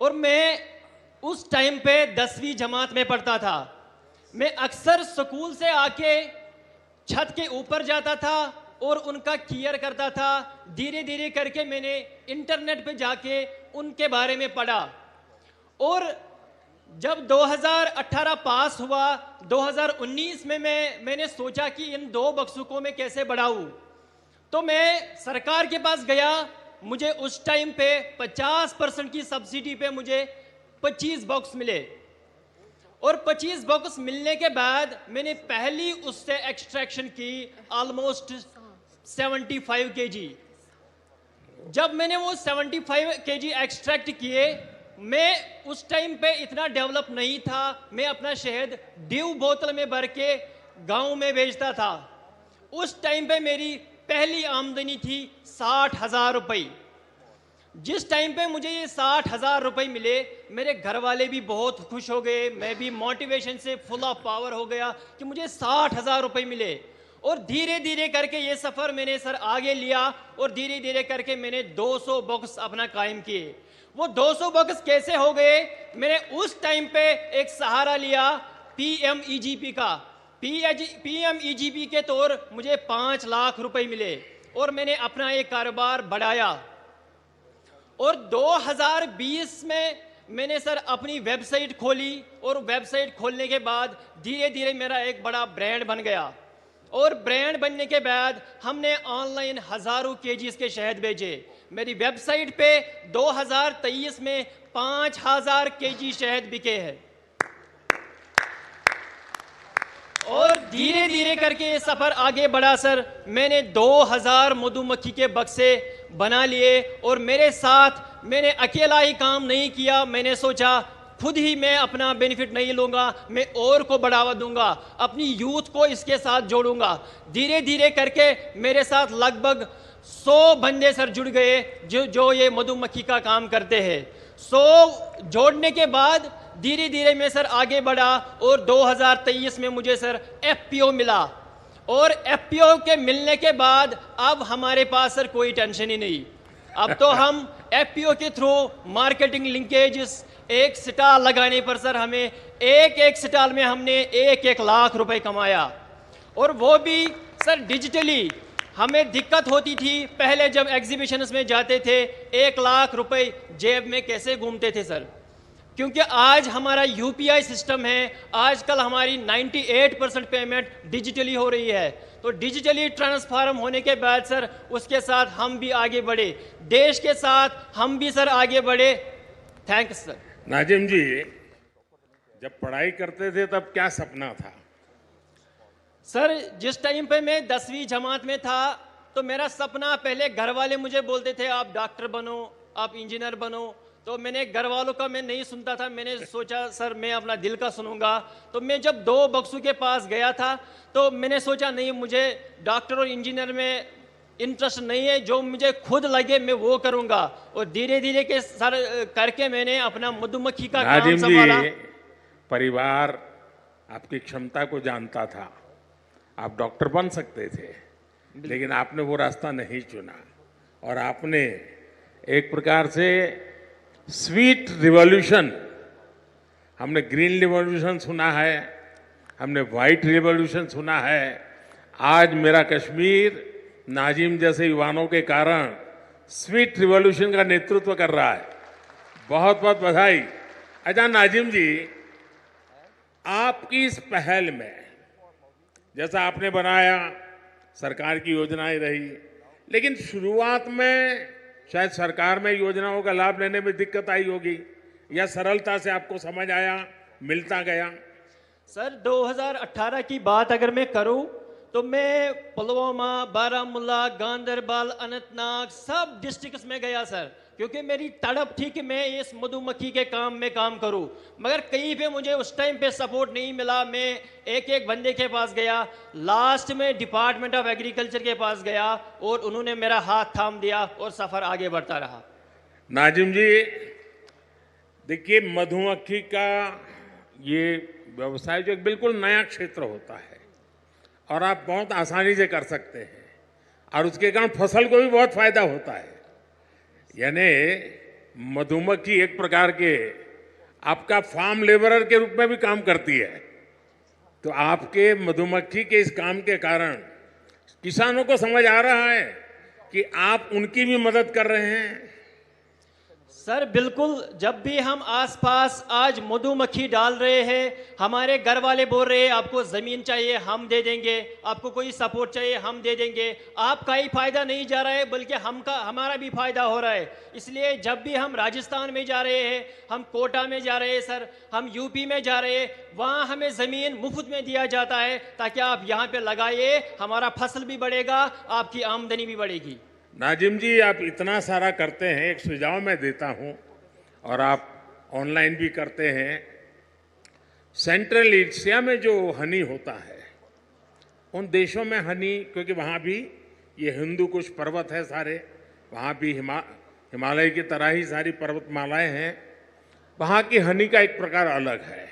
और मैं उस टाइम पे 10वीं जमात में पढ़ता था। मैं अक्सर स्कूल से आके छत के ऊपर जाता था और उनका केयर करता था। धीरे धीरे करके मैंने इंटरनेट पे जाके उनके बारे में पढ़ा और जब 2018 पास हुआ, 2019 में मैंने सोचा कि इन 2 बक्सों को मैं कैसे बढ़ाऊं। तो मैं सरकार के पास गया। मुझे उस टाइम पे 50% की सब्सिडी पे मुझे 25 बॉक्स मिले और 25 बॉक्स मिलने के बाद मैंने पहली उससे एक्सट्रैक्शन की ऑलमोस्ट 75 kg। जब मैंने वो 75 kg एक्सट्रैक्ट किए, मैं उस टाइम पे इतना डेवलप नहीं था। मैं अपना शहद ड्यू बोतल में भर के गांव में बेचता था। उस टाइम पे मेरी पहली आमदनी थी 60,000 रुपये। जिस टाइम पे मुझे ये 60,000 रुपये मिले, मेरे घर वाले भी बहुत खुश हो गए। मैं भी मोटिवेशन से फुल ऑफ पावर हो गया कि मुझे 60,000 रुपये मिले। और धीरे धीरे करके ये सफ़र मैंने सर आगे लिया और धीरे धीरे करके मैंने 200 बॉक्स अपना कायम किए। वो 200 बॉक्स कैसे हो गए? मैंने उस टाइम पे एक सहारा लिया PMEGP का। PMEGP के तौर मुझे 5 लाख रुपए मिले और मैंने अपना एक कारोबार बढ़ाया। और 2020 में मैंने सर अपनी वेबसाइट खोली और वेबसाइट खोलने के बाद धीरे धीरे मेरा एक बड़ा ब्रांड बन गया। और ब्रांड बनने के बाद हमने ऑनलाइन हजारों केजीज के शहद बेचे। मेरी वेबसाइट पे 2023 में 5,000 केजी शहद बिके हैं। और धीरे धीरे करके ये सफर आगे बढ़ा सर। मैंने 2000 मधुमक्खी के बक्से बना लिए और मेरे साथ मैंने अकेला ही काम नहीं किया। मैंने सोचा खुद ही मैं अपना बेनिफिट नहीं लूंगा, मैं और को बढ़ावा दूंगा, अपनी यूथ को इसके साथ जोड़ूंगा। धीरे धीरे करके मेरे साथ लगभग 100 बंदे सर जुड़ गए जो ये मधुमक्खी का काम करते हैं। 100 जोड़ने के बाद धीरे धीरे मैं सर आगे बढ़ा और 2023 में मुझे सर FPO मिला। और FPO के मिलने के बाद अब हमारे पास सर कोई टेंशन ही नहीं। अब तो हम FPO के थ्रू मार्केटिंग लिंकेजेस, एक स्टॉल लगाने पर सर हमें एक स्टॉल में हमने 1 लाख रुपए कमाया, और वो भी सर डिजिटली। हमें दिक्कत होती थी पहले जब एग्जीबिशंस में जाते थे, 1 लाख रुपए जेब में कैसे घूमते थे सर, क्योंकि आज हमारा UPI सिस्टम है। आजकल हमारी 98% पेमेंट डिजिटली हो रही है। तो डिजिटली ट्रांसफॉर्म होने के बाद सर उसके साथ हम भी आगे बढ़े, देश के साथ हम भी सर आगे बढ़े। Thanks sir. नाजिम जी, जब पढ़ाई करते थे तब क्या सपना था? सर जिस टाइम पे मैं 10वीं जमात में था तो मेरा सपना, पहले घर वाले मुझे बोलते थे आप डॉक्टर बनो, आप इंजीनियर बनो, तो मैंने घर वालों का मैं नहीं सुनता था। मैंने सोचा सर मैं अपना दिल का सुनूंगा। तो मैं जब 2 बक्सों के पास गया था तो मैंने सोचा नहीं, मुझे डॉक्टर और इंजीनियर में इंटरेस्ट नहीं है, जो मुझे खुद लगे मैं वो करूंगा। और धीरे धीरे के सर करके मैंने अपना मधुमक्खी का काम संभाला। परिवार आपकी क्षमता को जानता था, आप डॉक्टर बन सकते थे, लेकिन आपने वो रास्ता नहीं चुना और आपने एक प्रकार से स्वीट रिवॉल्यूशन, हमने ग्रीन रिवॉल्यूशन सुना है, हमने वाइट रिवॉल्यूशन सुना है, आज मेरा कश्मीर नाजिम जैसे युवाओं के कारण स्वीट रिवॉल्यूशन का नेतृत्व कर रहा है। बहुत बहुत बधाई। अच्छा नाजिम जी, आपकी इस पहल में जैसा आपने बनाया, सरकार की योजनाएं रही, लेकिन शुरुआत में शायद सरकार में योजनाओं का लाभ लेने में दिक्कत आई होगी, या सरलता से आपको समझ आया, मिलता गया? सर 2018 की बात अगर मैं करूं तो मैं पुलवामा, बारामूला, गांदरबल, अनंतनाग सब डिस्ट्रिक्ट्स में गया सर, क्योंकि मेरी तड़प थी कि मैं इस मधुमक्खी के काम में काम करूं। मगर कहीं पे मुझे उस टाइम पे सपोर्ट नहीं मिला। मैं एक बंदे के पास गया, लास्ट में डिपार्टमेंट ऑफ एग्रीकल्चर के पास गया और उन्होंने मेरा हाथ थाम दिया और सफ़र आगे बढ़ता रहा। नाजिम जी देखिए, मधुमक्खी का ये व्यवसाय जो एक बिल्कुल नया क्षेत्र होता है और आप बहुत आसानी से कर सकते हैं, और उसके कारण फसल को भी बहुत फायदा होता है। यानी मधुमक्खी एक प्रकार के आपका फार्म लेबरर के रूप में भी काम करती है। तो आपके मधुमक्खी के इस काम के कारण किसानों को समझ आ रहा है कि आप उनकी भी मदद कर रहे हैं। सर बिल्कुल, जब भी हम आसपास आज मधुमक्खी डाल रहे हैं, हमारे घर वाले बोल रहे हैं आपको ज़मीन चाहिए हम दे देंगे, आपको कोई सपोर्ट चाहिए हम दे देंगे। आपका ही फायदा नहीं जा रहा है बल्कि हमारा भी फायदा हो रहा है। इसलिए जब भी हम राजस्थान में जा रहे हैं, हम कोटा में जा रहे हैं सर, हम यूपी में जा रहे हैं, वहाँ हमें ज़मीन मुफ्त में दिया जाता है ताकि आप यहाँ पे लगाइए, हमारा फसल भी बढ़ेगा, आपकी आमदनी भी बढ़ेगी। नाजिम जी, आप इतना सारा करते हैं, एक सुझाव मैं देता हूं और आप ऑनलाइन भी करते हैं। सेंट्रल एशिया में जो हनी होता है, उन देशों में हनी, क्योंकि वहाँ भी ये हिंदू कुश पर्वत है सारे, वहाँ भी हिमालय की तरह ही सारी पर्वतमालाएं हैं, वहाँ की हनी का एक प्रकार अलग है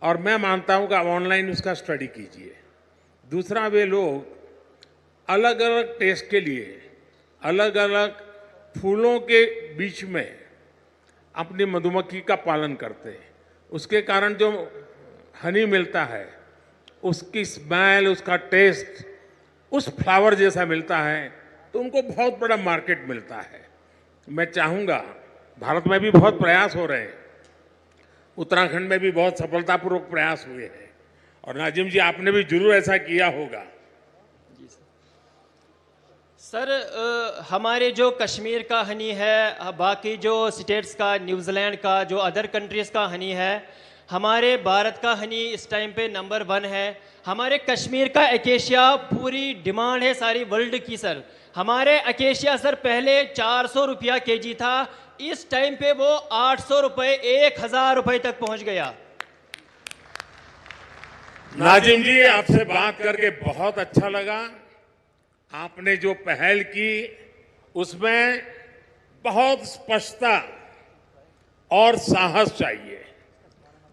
और मैं मानता हूँ कि आप ऑनलाइन उसका स्टडी कीजिए। दूसरा, वे लोग अलग अलग टेस्ट के लिए अलग अलग फूलों के बीच में अपनी मधुमक्खी का पालन करते हैं। उसके कारण जो हनी मिलता है, उसकी स्मेल, उसका टेस्ट उस फ्लावर जैसा मिलता है, तो उनको बहुत बड़ा मार्केट मिलता है। मैं चाहूँगा, भारत में भी बहुत प्रयास हो रहे हैं, उत्तराखंड में भी बहुत सफलतापूर्वक प्रयास हुए हैं, और नाजिम जी आपने भी जरूर ऐसा किया होगा। सर हमारे जो कश्मीर का हनी है, बाकी जो स्टेट्स का, न्यूजीलैंड का, जो अदर कंट्रीज़ का हनी है, हमारे भारत का हनी इस टाइम पे नंबर 1 है। हमारे कश्मीर का एकेशिया पूरी डिमांड है सारी वर्ल्ड की सर। हमारे एकेशिया सर पहले 400 रुपया केजी था, इस टाइम पे वो 800 रुपये, 1000 रुपये तक पहुंच गया। नाजिम जी, आपसे बात करके बहुत अच्छा लगा। आपने जो पहल की उसमें बहुत स्पष्टता और साहस चाहिए,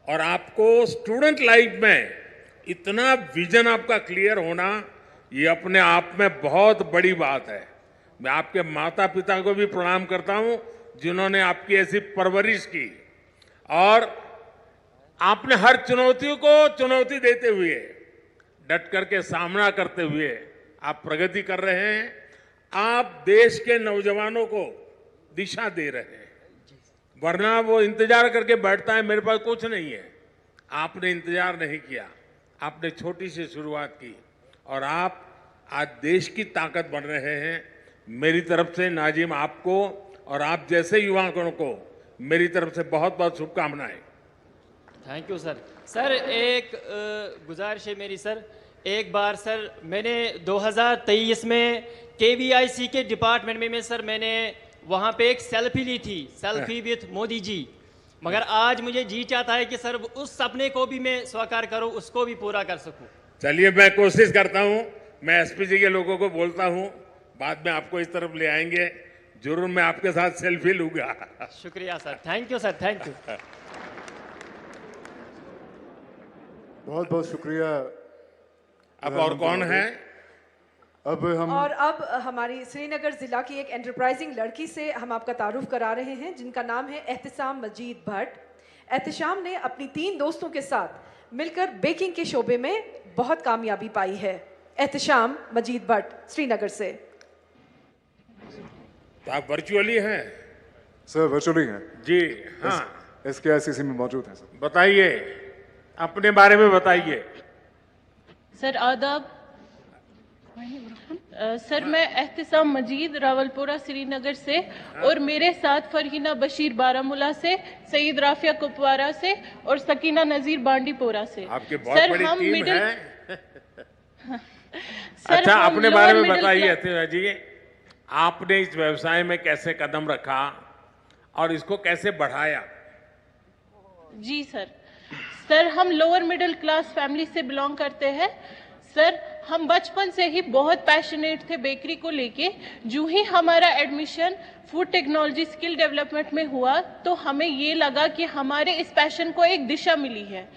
और आपको स्टूडेंट लाइफ में इतना विजन आपका क्लियर होना, ये अपने आप में बहुत बड़ी बात है। मैं आपके माता पिता को भी प्रणाम करता हूं जिन्होंने आपकी ऐसी परवरिश की और आपने हर चुनौतियों को चुनौती देते हुए डट करके सामना करते हुए आप प्रगति कर रहे हैं। आप देश के नौजवानों को दिशा दे रहे हैं, वरना वो इंतजार करके बैठता है मेरे पास कुछ नहीं है। आपने इंतजार नहीं किया, आपने छोटी सी शुरुआत की और आप आज देश की ताकत बन रहे हैं। मेरी तरफ से नाजिम आपको और आप जैसे युवाओं को मेरी तरफ से बहुत बहुत शुभकामनाएं। Thank you sir. सर एक गुजारिश है मेरी सर, एक बार सर मैंने 2023 में KVIC के डिपार्टमेंट में सर मैंने वहाँ पे एक सेल्फी ली थी, सेल्फी विथ मोदी जी, मगर आज मुझे जी चाहता है कि सर उस सपने को भी मैं साकार करूँ, उसको भी पूरा कर सकूँ। चलिए मैं कोशिश करता हूँ, मैं SPG के लोगों को बोलता हूँ, बाद में आपको इस तरफ ले आएंगे, जरूर मैं आपके साथ सेल्फी लूंगा। शुक्रिया sir, thank you sir, thank you. बहुत बहुत शुक्रिया। अब और कौन है? अब हमारी श्रीनगर जिला की एक एंटरप्राइजिंग लड़की से हम आपका तारुफ करा रहे हैं, जिनका नाम है एहतिशाम मजीद भट्ट। एहतिशाम ने अपनी 3 दोस्तों के साथ मिलकर बेकिंग के शोबे में बहुत कामयाबी पाई है। एहतिशाम मजीद भट्ट श्रीनगर से। तो आप वर्चुअली हैं? सर वर्चुअली हैं जी। हाँ, SKICC में मौजूद हैं सर। बताइए, अपने बारे में बताइए। सर आदाब। सर मैं एहतिशाम मजीद रावलपुरा श्रीनगर से और मेरे साथ फरहीना बशीर बारामूला से, सईद राफिया कुपवारा से और सकीना नजीर बांडीपोरा से। आपके बहुत बड़ी टीम है। अच्छा, अपने बारे में बताइए जी, आपने इस व्यवसाय में कैसे कदम रखा और इसको कैसे बढ़ाया? जी सर हम लोअर मिडिल क्लास फैमिली से बिलोंग करते हैं। सर हम बचपन से ही बहुत पैशनेट थे बेकरी को लेके। जो ही हमारा admission food technology skill development में हुआ तो हमें ये लगा कि हमारे इस पैशन को एक दिशा मिली है।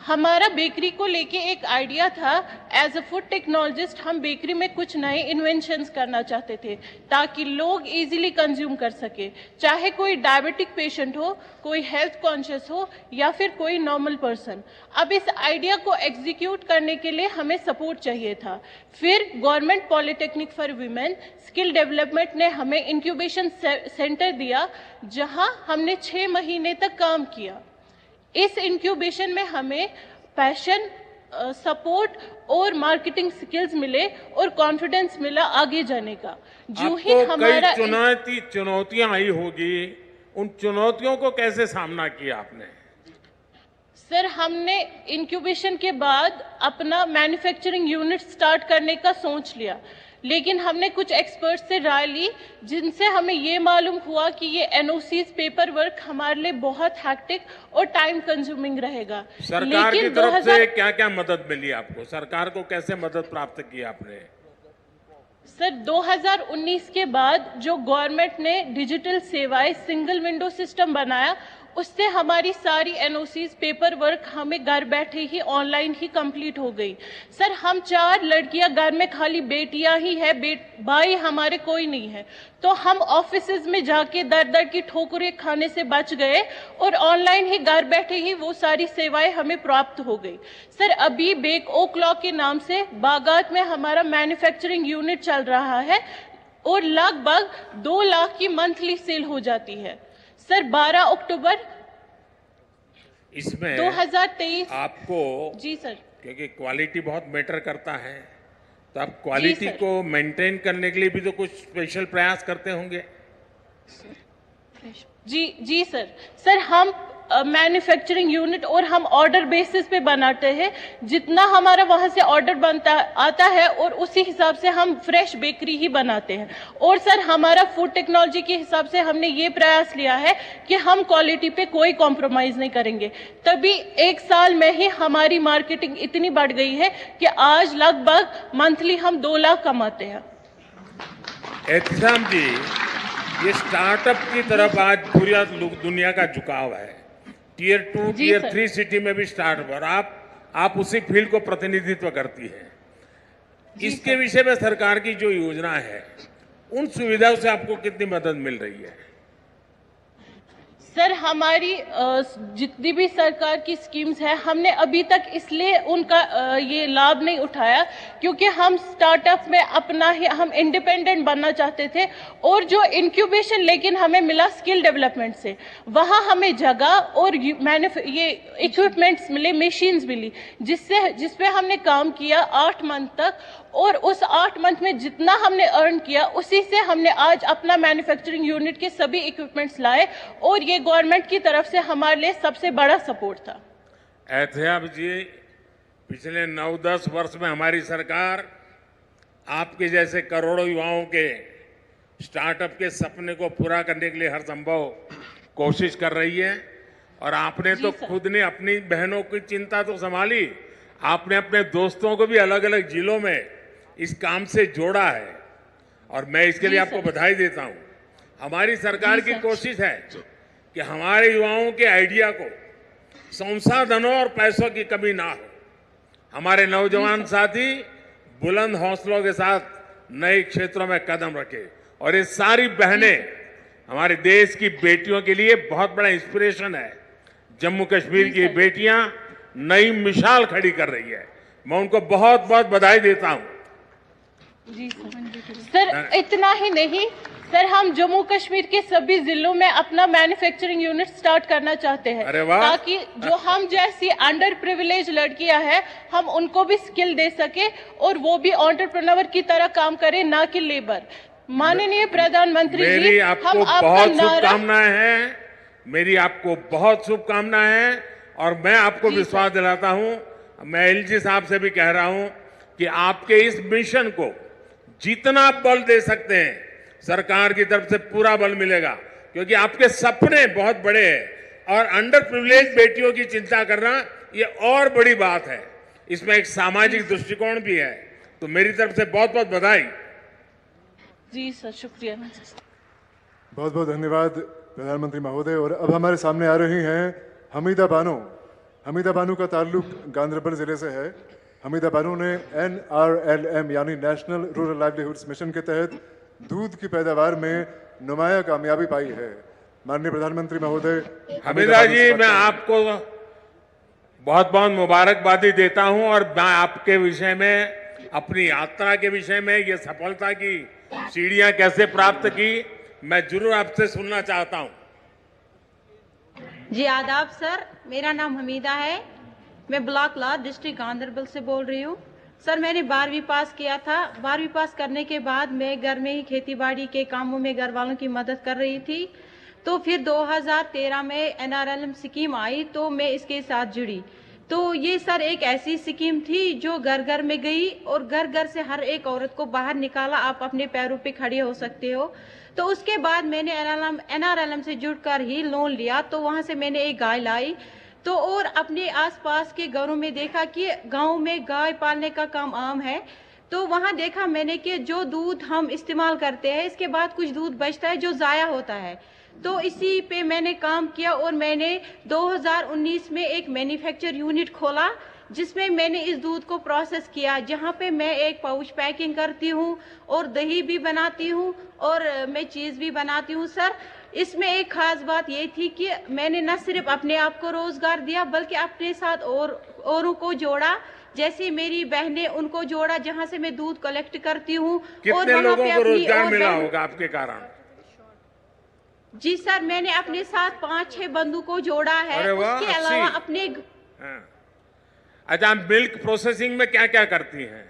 हमारा बेकरी को लेके एक आइडिया था, एज अ फूड टेक्नोलॉजिस्ट हम बेकरी में कुछ नए इन्वेंशंस करना चाहते थे ताकि लोग इजीली कंज्यूम कर सके, चाहे कोई डायबिटिक पेशेंट हो, कोई हेल्थ कॉन्शियस हो या फिर कोई नॉर्मल पर्सन। अब इस आइडिया को एग्जीक्यूट करने के लिए हमें सपोर्ट चाहिए था। फिर government polytechnic for women skill development ने हमें इंक्यूबेशन सेंटर दिया, जहां हमने 6 महीने तक काम किया। इस इंक्यूबेशन में हमें पैशन, सपोर्ट और मार्केटिंग स्किल्स मिले और कॉन्फिडेंस मिला आगे जाने का। जो ही हमारा चुनौतियां आई होगी, उन चुनौतियों को कैसे सामना किया आपने? सर हमने इंक्यूबेशन के बाद अपना मैन्युफैक्चरिंग यूनिट स्टार्ट करने का सोच लिया, लेकिन हमने कुछ एक्सपर्ट्स से राय ली जिनसे हमें ये मालूम हुआ कि ये NOCs पेपर वर्क हमारे लिए बहुत हैक्टिक और टाइम कंज्यूमिंग रहेगा। सरकार की तरफ से क्या क्या मदद मिली आपको? सरकार को कैसे मदद प्राप्त की आपने? सर 2019 के बाद जो गवर्नमेंट ने डिजिटल सेवाएं सिंगल विंडो सिस्टम बनाया, उससे हमारी सारी NOCs पेपर वर्क हमें घर बैठे ही ऑनलाइन ही कंप्लीट हो गई। सर हम 4 लड़कियां घर में, खाली बेटियां ही है, भाई हमारे कोई नहीं है, तो हम ऑफिसेज में जाके दर दर की ठोकरें खाने से बच गए और ऑनलाइन ही घर बैठे ही वो सारी सेवाएं हमें प्राप्त हो गई। सर अभी बेक ओ क्लॉक के नाम से बागात में हमारा मैन्युफैक्चरिंग यूनिट चल रहा है और लगभग 2 लाख की मंथली सेल हो जाती है। सर 12 अक्टूबर इसमें 2023 आपको, जी सर, क्योंकि क्वालिटी बहुत मैटर करता है, तो आप क्वालिटी को मेंटेन करने के लिए भी तो कुछ स्पेशल प्रयास करते होंगे। जी सर हम मैन्युफैक्चरिंग यूनिट और हम ऑर्डर बेसिस पे बनाते हैं। जितना हमारा वहां से ऑर्डर आता है और उसी हिसाब से हम फ्रेश बेकरी ही बनाते हैं। और सर हमारा फूड टेक्नोलॉजी के हिसाब से हमने ये प्रयास लिया है कि हम क्वालिटी पे कोई कॉम्प्रोमाइज नहीं करेंगे। तभी 1 साल में ही हमारी मार्केटिंग इतनी बढ़ गई है कि आज लगभग मंथली हम 2 लाख कमाते हैं। एहतिशाम जी, ये स्टार्टअप की तरफ आज पूरी दुनिया का झुकाव है। Tier 2, Tier 3 सिटी में भी स्टार्टअप, और आप उसी फील्ड को प्रतिनिधित्व करती है। इसके विषय में सरकार की जो योजना है उन सुविधाओं से आपको कितनी मदद मिल रही है? सर हमारी जितनी भी सरकार की स्कीम्स है हमने अभी तक इसलिए उनका ये लाभ नहीं उठाया क्योंकि हम स्टार्टअप में अपना ही हम इंडिपेंडेंट बनना चाहते थे और जो इंक्यूबेशन लेकिन हमें मिला स्किल डेवलपमेंट से, वहाँ हमें जगह और ये इक्विपमेंट्स मिले, मशीन्स मिली, जिस पे हमने काम किया 8 मंथ तक और उस 8 मंथ में जितना हमने अर्न किया उसी से हमने आज अपना मैन्युफैक्चरिंग यूनिट के सभी इक्विपमेंट्स लाए और ये गवर्नमेंट की तरफ से हमारे लिए सबसे बड़ा सपोर्ट था। एहतियाब जी, पिछले 9-10 वर्ष में हमारी सरकार आपके जैसे करोड़ों युवाओं के स्टार्टअप के सपने को पूरा करने के लिए हर संभव कोशिश कर रही है और आपने तो खुद ने अपनी बहनों की चिंता तो संभाली, आपने अपने दोस्तों को भी अलग अलग जिलों में इस काम से जोड़ा है और मैं इसके लिए आपको बधाई देता हूं। हमारी सरकार की कोशिश है कि हमारे युवाओं के आइडिया को संसाधनों और पैसों की कमी ना हो। हमारे नौजवान साथी बुलंद हौसलों के साथ नए क्षेत्रों में कदम रखे और ये सारी बहनें हमारे देश की बेटियों के लिए बहुत बड़ा इंस्पिरेशन है। जम्मू कश्मीर की बेटियां नई मिसाल खड़ी कर रही है, मैं उनको बहुत बहुत बधाई देता हूं। जी सर, इतना ही नहीं सर, हम जम्मू कश्मीर के सभी जिलों में अपना मैन्युफैक्चरिंग यूनिट स्टार्ट करना चाहते हैं ताकि जो हम जैसी अंडर प्रिविलेज लड़कियां हैं हम उनको भी स्किल दे सके और वो भी एंटरप्रेन्योर की तरह काम करें, ना कि लेबर। माननीय प्रधानमंत्री जी, मेरी आपको बहुत शुभकामनाएं हैं, मेरी आपको बहुत शुभकामनाएं हैं और मैं आपको विश्वास दिलाता हूं, मैं एलजी साहब से भी कह रहा हूं कि आपके इस मिशन को जितना बल दे सकते हैं सरकार की तरफ से पूरा बल मिलेगा, क्योंकि आपके सपने बहुत बड़े हैं और अंडर प्रिविलेज बेटियों की चिंता करना ये और बड़ी बात है। इसमें एक सामाजिक दृष्टिकोण भी है, तो मेरी तरफ से बहुत बहुत बधाई। जी सर, शुक्रिया। बहुत बहुत धन्यवाद प्रधानमंत्री महोदय। और अब हमारे सामने आ रही हैं हमीदा बानो। हमीदा बानो का ताल्लुक गांधरबल जिले से है। हमीदा बानो ने NRLM यानी नेशनल रूरल लाइवलीहुड्स मिशन के तहत दूध की पैदावार में नुमाया कामयाबी पाई है। माननीय प्रधानमंत्री महोदय। हमीदा जी, मैं आपको बहुत बहुत मुबारकबादी देता हूं और मैं आपके विषय में, अपनी यात्रा के विषय में, ये सफलता की सीढ़ियां कैसे प्राप्त की, मैं जरूर आपसे सुनना चाहता हूं। जी आदाब सर, मेरा नाम हमीदा है, मैं ब्लॉक लॉ डिस्ट्रिक्ट गांधरबल से बोल रही हूँ। सर, मैंने 12वीं पास किया था। 12वीं पास करने के बाद मैं घर में ही खेती बाड़ी के कामों में घर वालों की मदद कर रही थी। तो फिर 2013 में NRLM स्कीम आई तो मैं इसके साथ जुड़ी। तो ये सर एक ऐसी स्कीम थी जो घर घर में गई और घर घर से हर एक औरत को बाहर निकाला, आप अपने पैरों पे खड़े हो सकते हो। तो उसके बाद मैंने NRLM से जुड़कर ही लोन लिया, तो वहाँ से मैंने एक गाय लाई। तो और अपने आसपास के घरों में देखा कि गांव में गाय पालने का काम आम है। तो वहाँ देखा मैंने कि जो दूध हम इस्तेमाल करते हैं इसके बाद कुछ दूध बचता है जो ज़ाया होता है। तो इसी पे मैंने काम किया और मैंने 2019 में एक मैन्युफैक्चर यूनिट खोला जिसमें मैंने इस दूध को प्रोसेस किया, जहाँ पे मैं एक पाउच पैकिंग करती हूँ और दही भी बनाती हूँ और मैं चीज़ भी बनाती हूँ। सर, इसमें एक खास बात ये थी कि मैंने न सिर्फ अपने आप को रोजगार दिया बल्कि अपने साथ औरों को जोड़ा, जैसे मेरी बहनें उनको जोड़ा जहाँ से मैं दूध कलेक्ट करती हूँ। कितने लोगों को रोजगार मिला होगा आपके कारण? जी सर, मैंने अपने साथ 5-6 बंधु को जोड़ा है। उसके अलावा अपने अच्छा, मिल्क प्रोसेसिंग में क्या क्या करती हैं?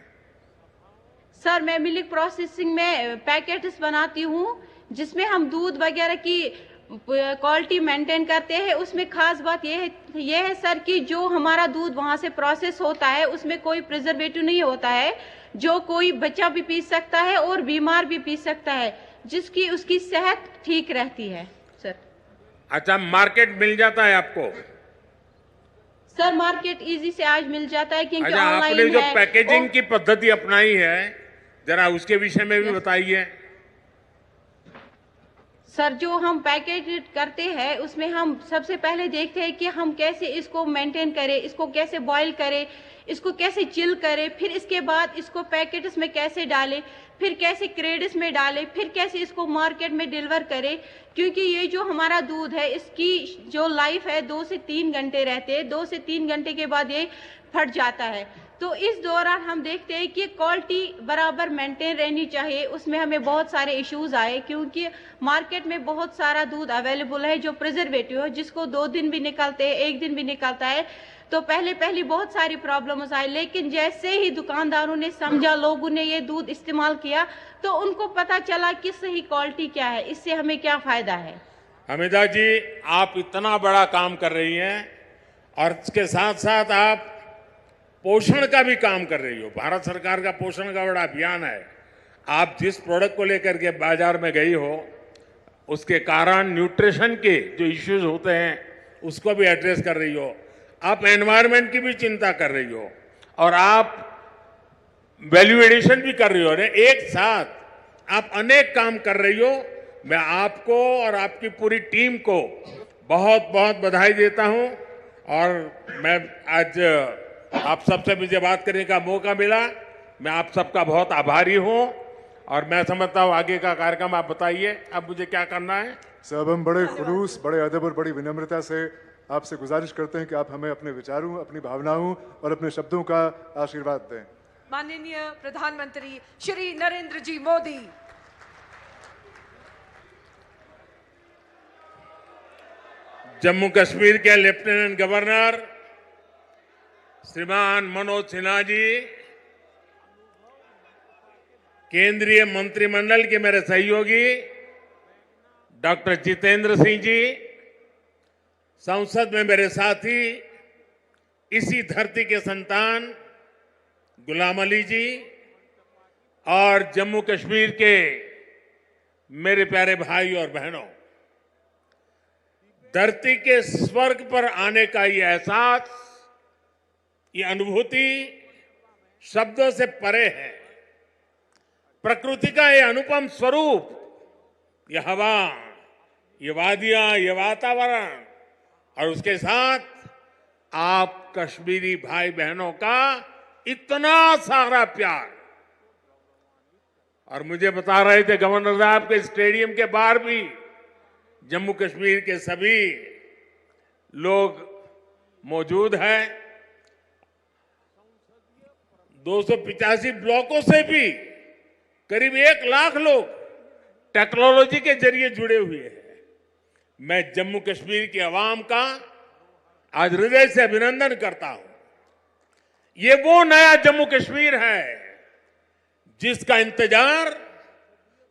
सर, मैं मिल्क प्रोसेसिंग में पैकेट्स बनाती हूँ जिसमें हम दूध वगैरह की क्वालिटी मेंटेन करते हैं। उसमें खास बात ये है सर कि जो हमारा दूध वहाँ से प्रोसेस होता है उसमें कोई प्रिजर्वेटिव नहीं होता है, जो कोई बच्चा भी पी सकता है और बीमार भी पी सकता है, जिसकी उसकी सेहत ठीक रहती है। सर, अच्छा, मार्केट मिल जाता है आपको? सर, मार्केट इजी से आज मिल जाता है क्योंकि अच्छा, ऑनलाइन आपने जो है। पैकेजिंग की पद्धति अपनाई है जरा उसके विषय में भी बताइए। सर, जो हम पैकेज करते हैं उसमें हम सबसे पहले देखते हैं कि हम कैसे इसको मेंटेन करें, इसको कैसे बॉईल करें, इसको कैसे चिल करें, फिर इसके बाद इसको पैकेट्स में कैसे डालें, फिर कैसे क्रेडिट्स में डाले, फिर कैसे इसको मार्केट में डिलीवर करे, क्योंकि ये जो हमारा दूध है इसकी जो लाइफ है 2 से 3 घंटे रहते हैं, 2 से 3 घंटे के बाद ये फट जाता है। तो इस दौरान हम देखते हैं कि क्वालिटी बराबर मेंटेन रहनी चाहिए। उसमें हमें बहुत सारे इश्यूज आए, क्योंकि मार्केट में बहुत सारा दूध अवेलेबल है जो प्रिजर्वेटिव है, जिसको 2 दिन भी निकलते हैं, 1 दिन भी निकलता है। तो पहले बहुत सारी प्रॉब्लम्स आई, लेकिन जैसे ही दुकानदारों ने समझा, लोगों ने ये दूध इस्तेमाल किया, तो उनको पता चला कि सही क्वालिटी क्या है, इससे हमें क्या फायदा है। हमीदा जी, आप इतना बड़ा काम कर रही हैं और इसके साथ साथ आप पोषण का भी काम कर रही हो। भारत सरकार का पोषण का बड़ा अभियान है। आप जिस प्रोडक्ट को लेकर के बाजार में गई हो, उसके कारण न्यूट्रिशन के जो इश्यूज होते हैं उसको भी एड्रेस कर रही हो। आप एनवायरनमेंट की भी चिंता कर रही हो और आप वैल्यू एडिशन भी कर रही हो। एक साथ आप अनेक काम कर रही हो। मैं आपको और आपकी पूरी टीम को बहुत बहुत बधाई देता हूं। और मैं आज आप सबसे मुझे बात करने का मौका मिला, मैं आप सबका बहुत आभारी हूं। और मैं समझता हूं आगे का कार्यक्रम आप बताइए, अब मुझे क्या करना है। सब हम बड़े खुलूस, बड़े अदब और बड़ी विनम्रता से आपसे गुजारिश करते हैं कि आप हमें अपने विचारों, अपनी भावनाओं और अपने शब्दों का आशीर्वाद दें। माननीय प्रधानमंत्री श्री नरेंद्र जी मोदी, जम्मू कश्मीर के लेफ्टिनेंट गवर्नर श्रीमान मनोज सिन्हा जी, केंद्रीय मंत्रिमंडल के मेरे सहयोगी डॉक्टर जितेंद्र सिंह जी, संसद में मेरे साथी, इसी धरती के संतान गुलाम अली जी और जम्मू कश्मीर के मेरे प्यारे भाई और बहनों, धरती के स्वर्ग पर आने का ये एहसास, ये अनुभूति शब्दों से परे है। प्रकृति का ये अनुपम स्वरूप, ये हवा, ये वादियां, ये वातावरण और उसके साथ आप कश्मीरी भाई बहनों का इतना सारा प्यार। और मुझे बता रहे थे गवर्नर साहब के स्टेडियम के बाहर भी जम्मू कश्मीर के सभी लोग मौजूद हैं। 285 ब्लॉकों से भी करीब 1 लाख लोग टेक्नोलॉजी के जरिए जुड़े हुए हैं। मैं जम्मू कश्मीर की आवाम का आज हृदय से अभिनंदन करता हूं। ये वो नया जम्मू कश्मीर है जिसका इंतजार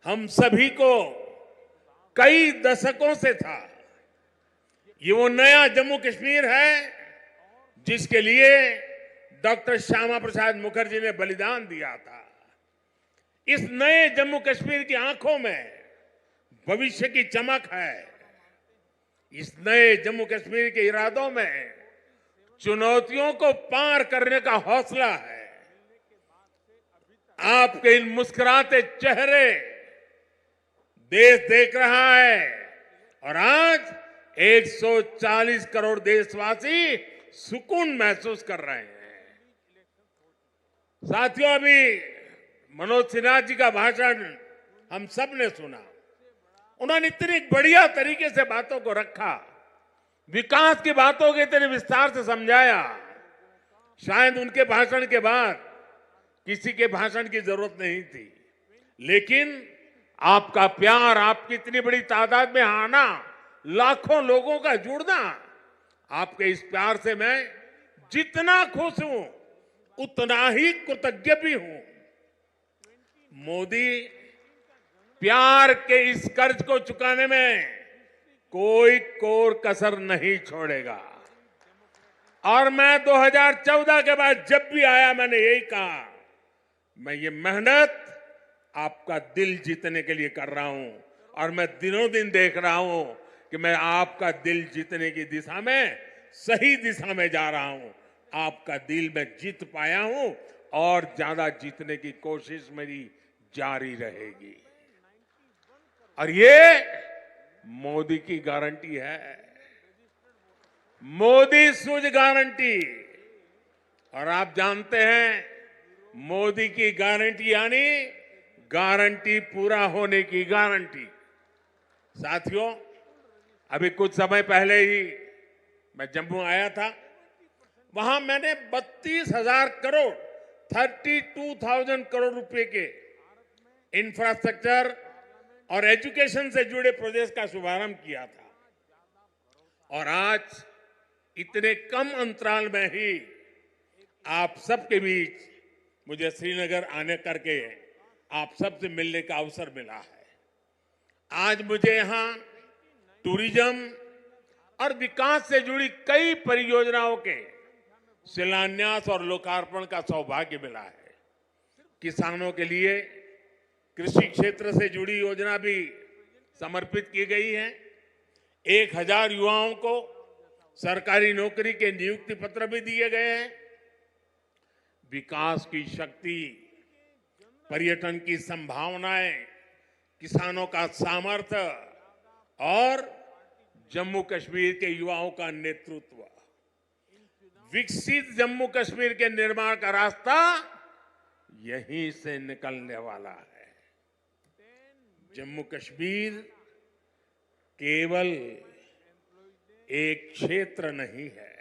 हम सभी को कई दशकों से था। ये वो नया जम्मू कश्मीर है जिसके लिए डॉक्टर श्यामा प्रसाद मुखर्जी ने बलिदान दिया था। इस नए जम्मू कश्मीर की आंखों में भविष्य की चमक है। इस नए जम्मू कश्मीर के इरादों में चुनौतियों को पार करने का हौसला है। आपके इन मुस्कुराते चेहरे देश देख रहा है और आज 140 करोड़ देशवासी सुकून महसूस कर रहे हैं। साथियों, अभी मनोज सिन्हा जी का भाषण हम सब ने सुना। उन्होंने इतनी बढ़िया तरीके से बातों को रखा, विकास की बातों के इतने विस्तार से समझाया। शायद उनके भाषण के बाद किसी के भाषण की जरूरत नहीं थी, लेकिन आपका प्यार, आपकी इतनी बड़ी तादाद में आना, लाखों लोगों का जुड़ना, आपके इस प्यार से मैं जितना खुश हूं उतना ही कृतज्ञ भी हूं। मोदी प्यार के इस कर्ज को चुकाने में कोई कोर कसर नहीं छोड़ेगा। और मैं 2014 के बाद जब भी आया मैंने यही कहा, मैं ये मेहनत आपका दिल जीतने के लिए कर रहा हूं और मैं दिनों दिन देख रहा हूं कि मैं आपका दिल जीतने की दिशा में सही दिशा में जा रहा हूं। आपका दिल मैं जीत पाया हूं और ज्यादा जीतने की कोशिश मेरी जारी रहेगी। और ये मोदी की गारंटी है, मोदी सूझ गारंटी। और आप जानते हैं मोदी की गारंटी यानी गारंटी पूरा होने की गारंटी। साथियों, अभी कुछ समय पहले ही मैं जम्मू आया था। वहां मैंने 32,000 करोड़ 32,000 करोड़ रुपए के इंफ्रास्ट्रक्चर और एजुकेशन से जुड़े प्रोजेक्ट का शुभारंभ किया था। और आज इतने कम अंतराल में ही आप सबके बीच मुझे श्रीनगर आने करके आप सबसे मिलने का अवसर मिला है। आज मुझे यहां टूरिज्म और विकास से जुड़ी कई परियोजनाओं के शिलान्यास और लोकार्पण का सौभाग्य मिला है। किसानों के लिए कृषि क्षेत्र से जुड़ी योजना भी समर्पित की गई है। 1,000 युवाओं को सरकारी नौकरी के नियुक्ति पत्र भी दिए गए हैं। विकास की शक्ति, पर्यटन की संभावनाएं, किसानों का सामर्थ्य और जम्मू कश्मीर के युवाओं का नेतृत्व, विकसित जम्मू कश्मीर के निर्माण का रास्ता यहीं से निकलने वाला है। जम्मू कश्मीर केवल एक क्षेत्र नहीं है,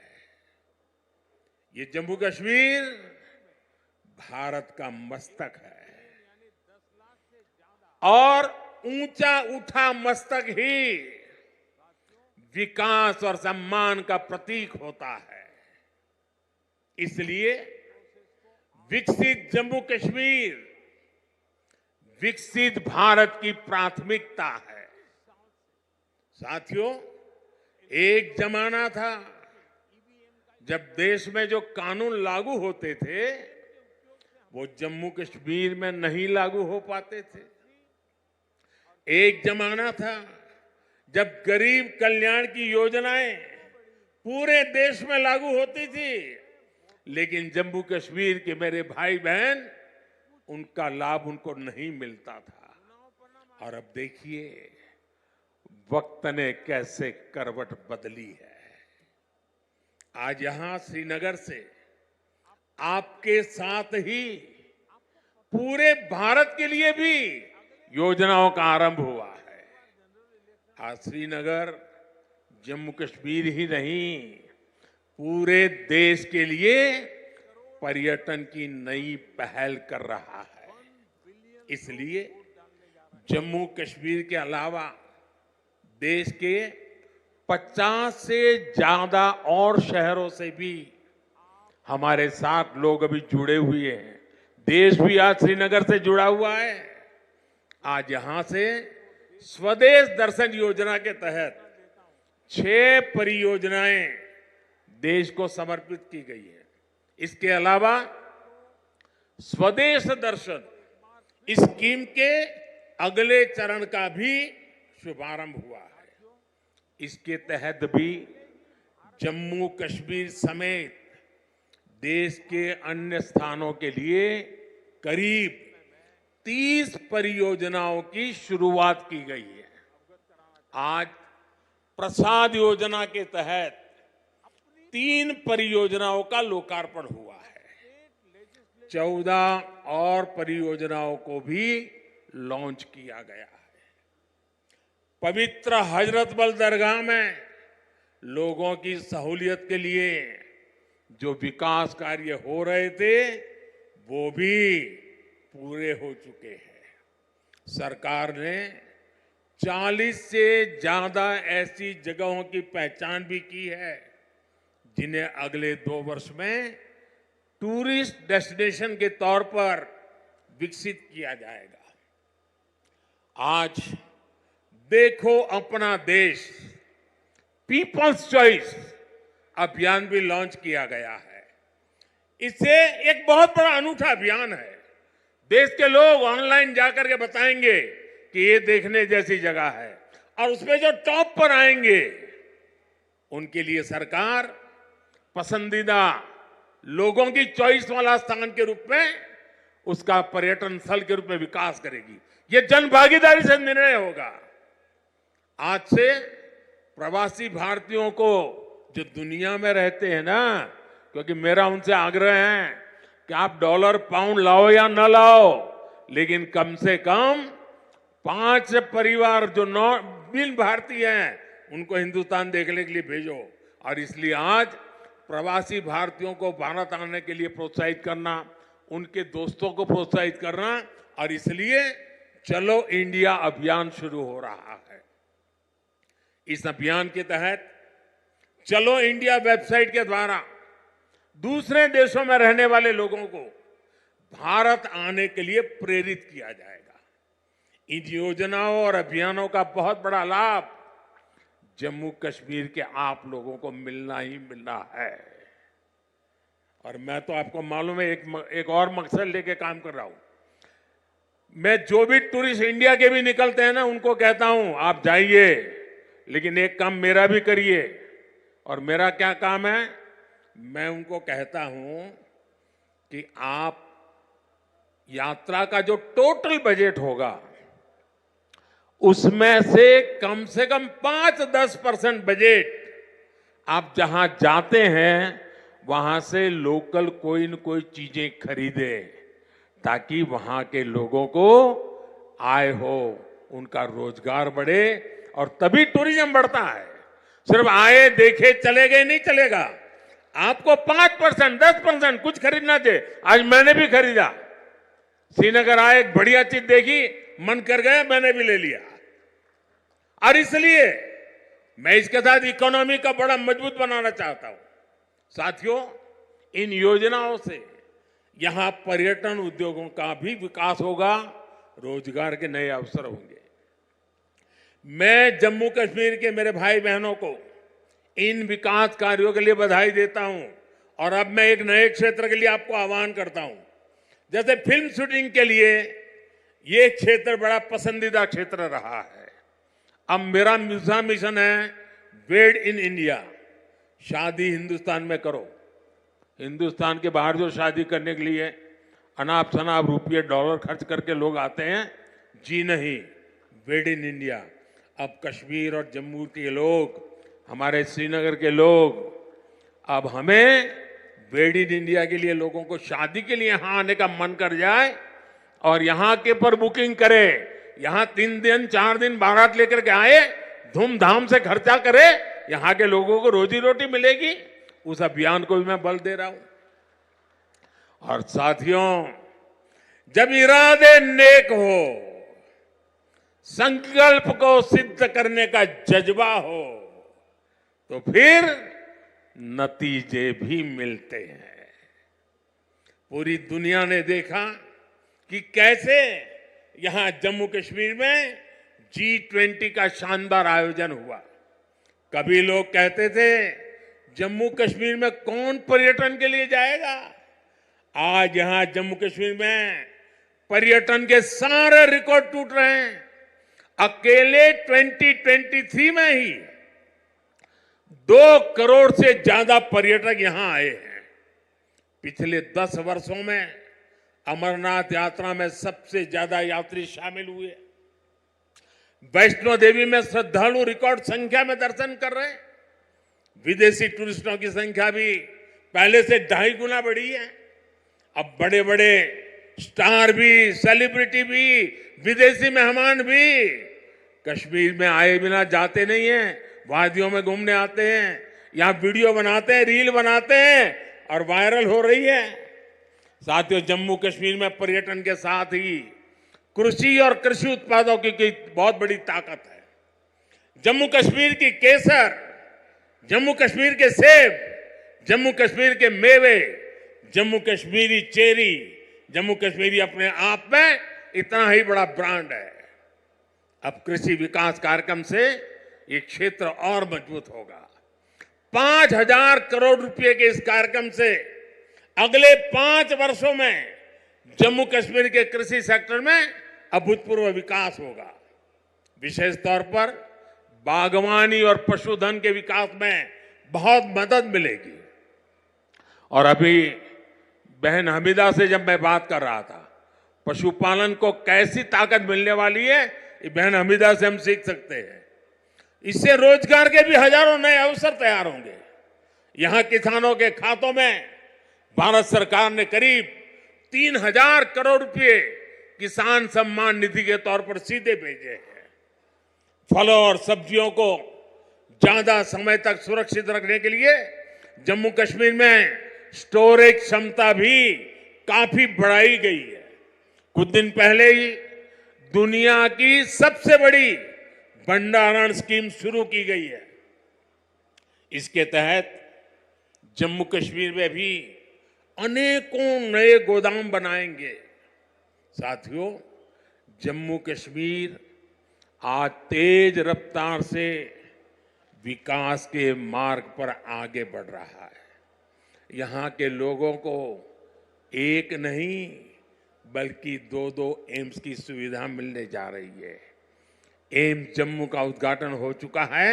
ये जम्मू कश्मीर भारत का मस्तक है और ऊंचा उठा मस्तक ही विकास और सम्मान का प्रतीक होता है। इसलिए विकसित जम्मू कश्मीर विकसित भारत की प्राथमिकता है। साथियों, एक जमाना था जब देश में जो कानून लागू होते थे वो जम्मू कश्मीर में नहीं लागू हो पाते थे। एक जमाना था जब गरीब कल्याण की योजनाएं पूरे देश में लागू होती थी, लेकिन जम्मू कश्मीर के मेरे भाई बहन उनका लाभ उनको नहीं मिलता था। और अब देखिए वक्त ने कैसे करवट बदली है। आज यहां श्रीनगर से आपके साथ ही पूरे भारत के लिए भी योजनाओं का आरंभ हुआ है। आज श्रीनगर जम्मू कश्मीर ही नहीं, पूरे देश के लिए पर्यटन की नई पहल कर रहा है। इसलिए जम्मू कश्मीर के अलावा देश के 50 से ज्यादा और शहरों से भी हमारे साथ लोग अभी जुड़े हुए हैं। देश भी आज श्रीनगर से जुड़ा हुआ है। आज यहां से स्वदेश दर्शन योजना के तहत 6 परियोजनाएं देश को समर्पित की गई है। इसके अलावा स्वदेश दर्शन स्कीम के अगले चरण का भी शुभारंभ हुआ है। इसके तहत भी जम्मू कश्मीर समेत देश के अन्य स्थानों के लिए करीब 30 परियोजनाओं की शुरुआत की गई है। आज प्रसाद योजना के तहत 3 परियोजनाओं का लोकार्पण हुआ है। 14 और परियोजनाओं को भी लॉन्च किया गया है। पवित्र हजरत बल दरगाह में लोगों की सहूलियत के लिए जो विकास कार्य हो रहे थे वो भी पूरे हो चुके हैं। सरकार ने 40 से ज्यादा ऐसी जगहों की पहचान भी की है जिन्हें अगले 2 वर्ष में टूरिस्ट डेस्टिनेशन के तौर पर विकसित किया जाएगा। आज देखो अपना देश पीपल्स चॉइस अभियान भी लॉन्च किया गया है। इससे एक बहुत बड़ा अनूठा अभियान है। देश के लोग ऑनलाइन जाकर के बताएंगे कि ये देखने जैसी जगह है और उसमें जो टॉप पर आएंगे उनके लिए सरकार पसंदीदा लोगों की चॉइस वाला स्थान के रूप में उसका पर्यटन स्थल के रूप में विकास करेगी। ये जन भागीदारी से निर्णय होगा। आज से प्रवासी भारतीयों को जो दुनिया में रहते हैं ना, क्योंकि मेरा उनसे आग्रह है कि आप डॉलर पाउंड लाओ या न लाओ, लेकिन कम से कम 5 परिवार जो बिन भारतीय हैं उनको हिंदुस्तान देखने के लिए भेजो। और इसलिए आज प्रवासी भारतीयों को भारत आने के लिए प्रोत्साहित करना, उनके दोस्तों को प्रोत्साहित करना, और इसलिए चलो इंडिया अभियान शुरू हो रहा है। इस अभियान के तहत चलो इंडिया वेबसाइट के द्वारा दूसरे देशों में रहने वाले लोगों को भारत आने के लिए प्रेरित किया जाएगा। इन योजनाओं और अभियानों का बहुत बड़ा लाभ जम्मू कश्मीर के आप लोगों को मिलना ही मिलना है। और मैं तो आपको मालूम है एक और मकसद लेके काम कर रहा हूं। मैं जो भी टूरिस्ट इंडिया के भी निकलते हैं ना, उनको कहता हूं आप जाइए, लेकिन एक काम मेरा भी करिए। और मेरा क्या काम है? मैं उनको कहता हूं कि आप यात्रा का जो टोटल बजट होगा उसमें से कम 5-10% बजट आप जहां जाते हैं वहां से लोकल कोई न कोई चीजें खरीदे, ताकि वहां के लोगों को आय हो, उनका रोजगार बढ़े, और तभी टूरिज्म बढ़ता है। सिर्फ आए देखे चले गए नहीं चलेगा। आपको 5%, 10% कुछ खरीदना चाहिए। आज मैंने भी खरीदा। श्रीनगर आए, एक बढ़िया चीज देखी, मन कर गया, मैंने भी ले लिया। और इसलिए मैं इसके साथ इकोनॉमी का बड़ा मजबूत बनाना चाहता हूं। साथियों, इन योजनाओं से यहां पर्यटन उद्योगों का भी विकास होगा, रोजगार के नए अवसर होंगे। मैं जम्मू कश्मीर के मेरे भाई बहनों को इन विकास कार्यों के लिए बधाई देता हूं। और अब मैं एक नए क्षेत्र के लिए आपको आह्वान करता हूं। जैसे फिल्म शूटिंग के लिए ये क्षेत्र बड़ा पसंदीदा क्षेत्र रहा है। अब मेरा दूसरा मिशन है मेड इन इंडिया। शादी हिंदुस्तान में करो। हिंदुस्तान के बाहर जो शादी करने के लिए अनाप शनाप रुपये डॉलर खर्च करके लोग आते हैं, जी नहीं, मेड इन इंडिया। अब कश्मीर और जम्मू के लोग, हमारे श्रीनगर के लोग, अब हमें मेड इन इंडिया के लिए लोगों को शादी के लिए यहां आने का मन कर जाए और यहां के पर बुकिंग करे, यहां 3 दिन 4 दिन बारात लेकर के आए, धूमधाम से खर्चा करे, यहां के लोगों को रोजी रोटी मिलेगी। उस अभियान को भी मैं बल दे रहा हूं। और साथियों, जब इरादे नेक हो, संकल्प को सिद्ध करने का जज्बा हो, तो फिर नतीजे भी मिलते हैं। पूरी दुनिया ने देखा कि कैसे यहां जम्मू कश्मीर में G20 का शानदार आयोजन हुआ। कभी लोग कहते थे जम्मू कश्मीर में कौन पर्यटन के लिए जाएगा। आज यहां जम्मू कश्मीर में पर्यटन के सारे रिकॉर्ड टूट रहे हैं। अकेले 2023 में ही 2 करोड़ से ज्यादा पर्यटक यहां आए हैं। पिछले 10 वर्षों में अमरनाथ यात्रा में सबसे ज्यादा यात्री शामिल हुए। वैष्णो देवी में श्रद्धालु रिकॉर्ड संख्या में दर्शन कर रहे हैं। विदेशी टूरिस्टों की संख्या भी पहले से 2.5 गुना बढ़ी है। अब बड़े बड़े स्टार भी, सेलिब्रिटी भी, विदेशी मेहमान भी कश्मीर में आए बिना जाते नहीं हैं। वादियों में घूमने आते हैं, यहां वीडियो बनाते हैं, रील बनाते हैं और वायरल हो रही है। साथियों, जम्मू कश्मीर में पर्यटन के साथ ही कृषि और कृषि उत्पादों की बहुत बड़ी ताकत है। जम्मू कश्मीर की केसर, जम्मू कश्मीर के सेब, जम्मू कश्मीर के मेवे, जम्मू कश्मीरी चेरी, जम्मू कश्मीरी अपने आप में इतना ही बड़ा ब्रांड है। अब कृषि विकास कार्यक्रम से ये क्षेत्र और मजबूत होगा। 5,000 करोड़ रुपए के इस कार्यक्रम से अगले 5 वर्षों में जम्मू कश्मीर के कृषि सेक्टर में अभूतपूर्व विकास होगा। विशेष तौर पर बागवानी और पशुधन के विकास में बहुत मदद मिलेगी। और अभी बहन हमीदा से जब मैं बात कर रहा था, पशुपालन को कैसी ताकत मिलने वाली है, ये बहन हमीदा से हम सीख सकते हैं। इससे रोजगार के भी हजारों नए अवसर तैयार होंगे। यहां किसानों के खातों में भारत सरकार ने करीब 3,000 करोड़ रुपए किसान सम्मान निधि के तौर पर सीधे भेजे हैं। फलों और सब्जियों को ज्यादा समय तक सुरक्षित रखने के लिए जम्मू कश्मीर में स्टोरेज क्षमता भी काफी बढ़ाई गई है। कुछ दिन पहले ही दुनिया की सबसे बड़ी भंडारण स्कीम शुरू की गई है। इसके तहत जम्मू कश्मीर में भी अनेकों नए गोदाम बनाएंगे। साथियों, जम्मू कश्मीर आज तेज रफ्तार से विकास के मार्ग पर आगे बढ़ रहा है। यहाँ के लोगों को एक नहीं बल्कि दो एम्स की सुविधा मिलने जा रही है। एम्स जम्मू का उद्घाटन हो चुका है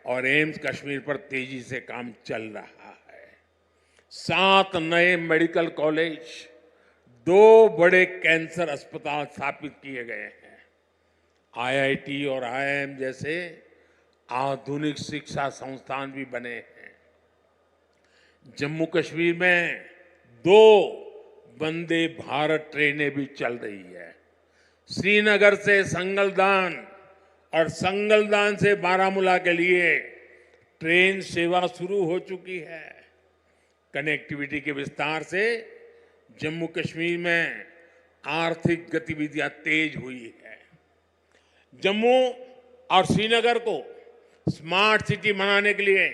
और एम्स कश्मीर पर तेजी से काम चल रहा है। 7 नए मेडिकल कॉलेज, 2 बड़े कैंसर अस्पताल स्थापित किए गए हैं। आईआईटी और आईआईएम जैसे आधुनिक शिक्षा संस्थान भी बने हैं। जम्मू कश्मीर में 2 वंदे भारत ट्रेनें भी चल रही है। श्रीनगर से संगलदान और संगलदान से बारामूला के लिए ट्रेन सेवा शुरू हो चुकी है। कनेक्टिविटी के विस्तार से जम्मू कश्मीर में आर्थिक गतिविधियां तेज हुई है। जम्मू और श्रीनगर को स्मार्ट सिटी बनाने के लिए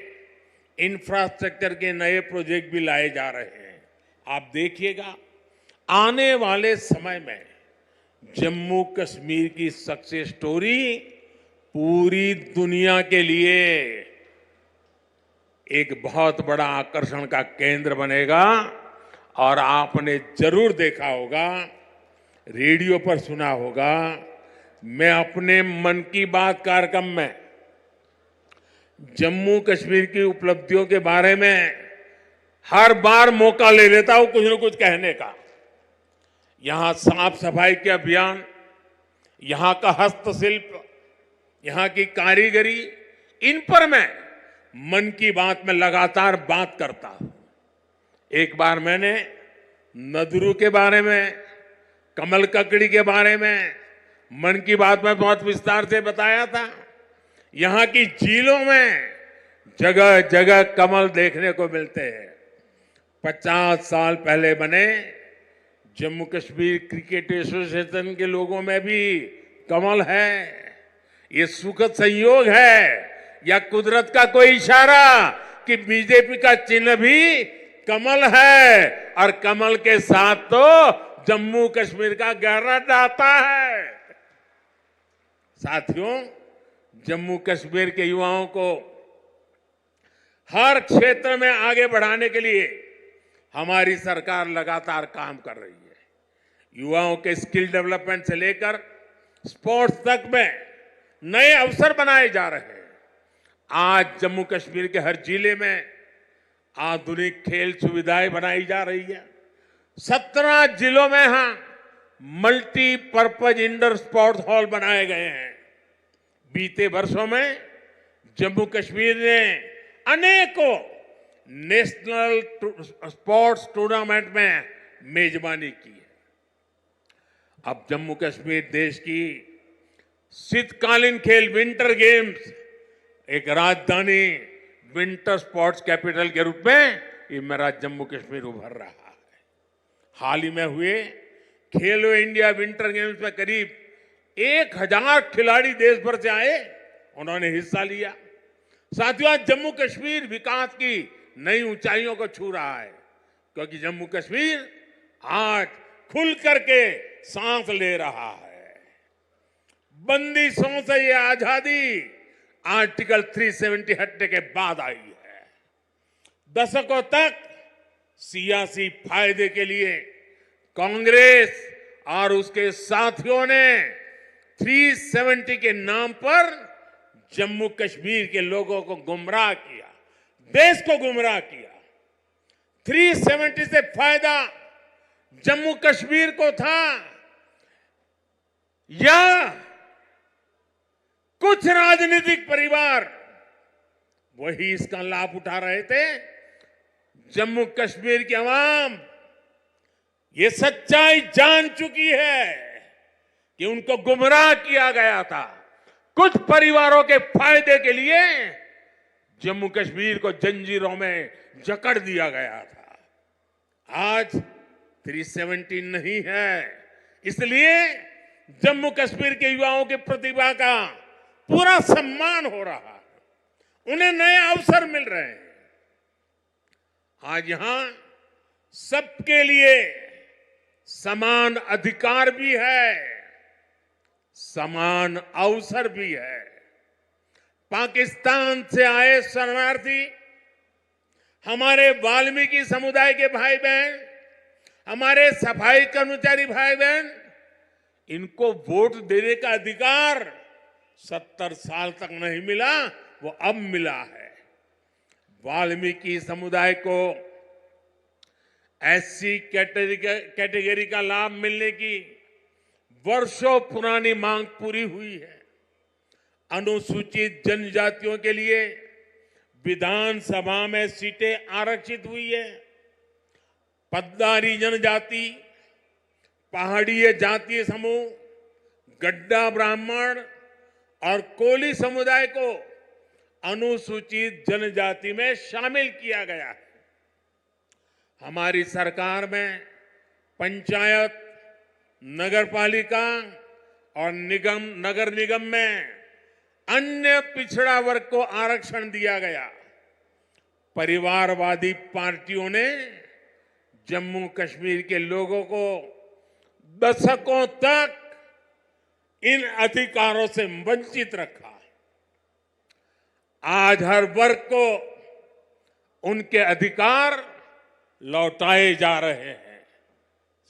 इंफ्रास्ट्रक्चर के नए प्रोजेक्ट भी लाए जा रहे हैं। आप देखिएगा, आने वाले समय में जम्मू कश्मीर की सक्सेस स्टोरी पूरी दुनिया के लिए एक बहुत बड़ा आकर्षण का केंद्र बनेगा। और आपने जरूर देखा होगा, रेडियो पर सुना होगा, मैं अपने मन की बात कार्यक्रम में जम्मू कश्मीर की उपलब्धियों के बारे में हर बार मौका ले लेता हूं कुछ न कुछ कहने का। यहां साफ सफाई के अभियान, यहां का हस्तशिल्प, यहां की कारीगरी, इन पर मैं मन की बात में लगातार बात करता हूं। एक बार मैंने नदरू के बारे में, कमल ककड़ी के बारे में मन की बात में बहुत विस्तार से बताया था। यहां की झीलों में जगह जगह कमल देखने को मिलते हैं। 50 साल पहले बने जम्मू कश्मीर क्रिकेट एसोसिएशन के लोगों में भी कमल है। ये सुखद संयोग है या कुदरत का कोई इशारा कि बीजेपी का चिन्ह भी कमल है और कमल के साथ तो जम्मू कश्मीर का गहरा नाता है। साथियों, जम्मू कश्मीर के युवाओं को हर क्षेत्र में आगे बढ़ाने के लिए हमारी सरकार लगातार काम कर रही है। युवाओं के स्किल डेवलपमेंट से लेकर स्पोर्ट्स तक में नए अवसर बनाए जा रहे हैं। आज जम्मू कश्मीर के हर जिले में आधुनिक खेल सुविधाएं बनाई जा रही है। 17 जिलों में मल्टीपर्पज इंडोर स्पोर्ट्स हॉल बनाए गए हैं। बीते वर्षों में जम्मू कश्मीर ने अनेकों नेशनल स्पोर्ट्स टूर्नामेंट में मेजबानी की है। अब जम्मू कश्मीर देश की शीतकालीन खेल विंटर गेम्स एक राजधानी विंटर स्पोर्ट्स कैपिटल के रूप में ये मेरा जम्मू कश्मीर उभर रहा है। हाल ही में हुए खेलो इंडिया विंटर गेम्स में करीब 1000 खिलाड़ी देश भर से आए, उन्होंने हिस्सा लिया। साथियों, आज जम्मू कश्मीर विकास की नई ऊंचाइयों को छू रहा है, क्योंकि जम्मू कश्मीर आज खुल करके सांस ले रहा है। बंदिशों से ये आजादी आर्टिकल 370 हटने के बाद आई है। दशकों तक सियासी फायदे के लिए कांग्रेस और उसके साथियों ने 370 के नाम पर जम्मू कश्मीर के लोगों को गुमराह किया, देश को गुमराह किया। 370 से फायदा जम्मू कश्मीर को था या कुछ राजनीतिक परिवार वही इसका लाभ उठा रहे थे? जम्मू कश्मीर की आवाम ये सच्चाई जान चुकी है। कि उनको गुमराह किया गया था। कुछ परिवारों के फायदे के लिए जम्मू कश्मीर को जंजीरों में जकड़ दिया गया था। आज 370 नहीं है, इसलिए जम्मू कश्मीर के युवाओं की प्रतिभा का पूरा सम्मान हो रहा है, उन्हें नए अवसर मिल रहे हैं। आज यहां सबके लिए समान अधिकार भी है, समान अवसर भी है। पाकिस्तान से आए शरणार्थी, हमारे वाल्मीकि समुदाय के भाई बहन, हमारे सफाई कर्मचारी भाई बहन, इनको वोट देने का अधिकार 70 साल तक नहीं मिला, वो अब मिला है। वाल्मीकि समुदाय को एससी कैटेगरी का लाभ मिलने की वर्षों पुरानी मांग पूरी हुई है। अनुसूचित जनजातियों के लिए विधानसभा में सीटें आरक्षित हुई है। पद्दारी जनजाति, पहाड़ीय जातीय समूह, गड्ढा ब्राह्मण और कोली समुदाय को अनुसूचित जनजाति में शामिल किया गया है। हमारी सरकार में पंचायत, नगरपालिका और नगर निगम में अन्य पिछड़ा वर्ग को आरक्षण दिया गया। परिवारवादी पार्टियों ने जम्मू कश्मीर के लोगों को दशकों तक इन अधिकारों से वंचित रखा। आज हर वर्ग को उनके अधिकार लौटाए जा रहे हैं।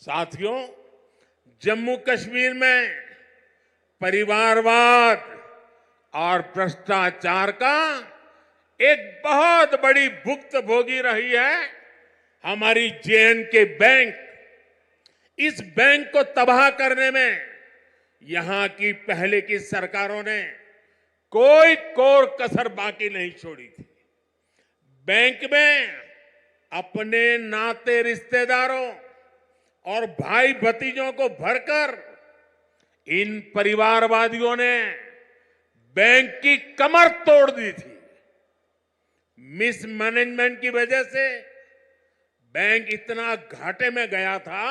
साथियों, जम्मू कश्मीर में परिवारवाद और भ्रष्टाचार का एक बहुत बड़ी भुक्तभोगी रही है हमारी जे.एंड.के बैंक। इस बैंक को तबाह करने में यहां की पहले की सरकारों ने कोई कोर कसर बाकी नहीं छोड़ी थी। बैंक में अपने नाते रिश्तेदारों और भाई भतीजों को भरकर इन परिवारवादियों ने बैंक की कमर तोड़ दी थी। मिसमैनेजमेंट की वजह से बैंक इतना घाटे में गया था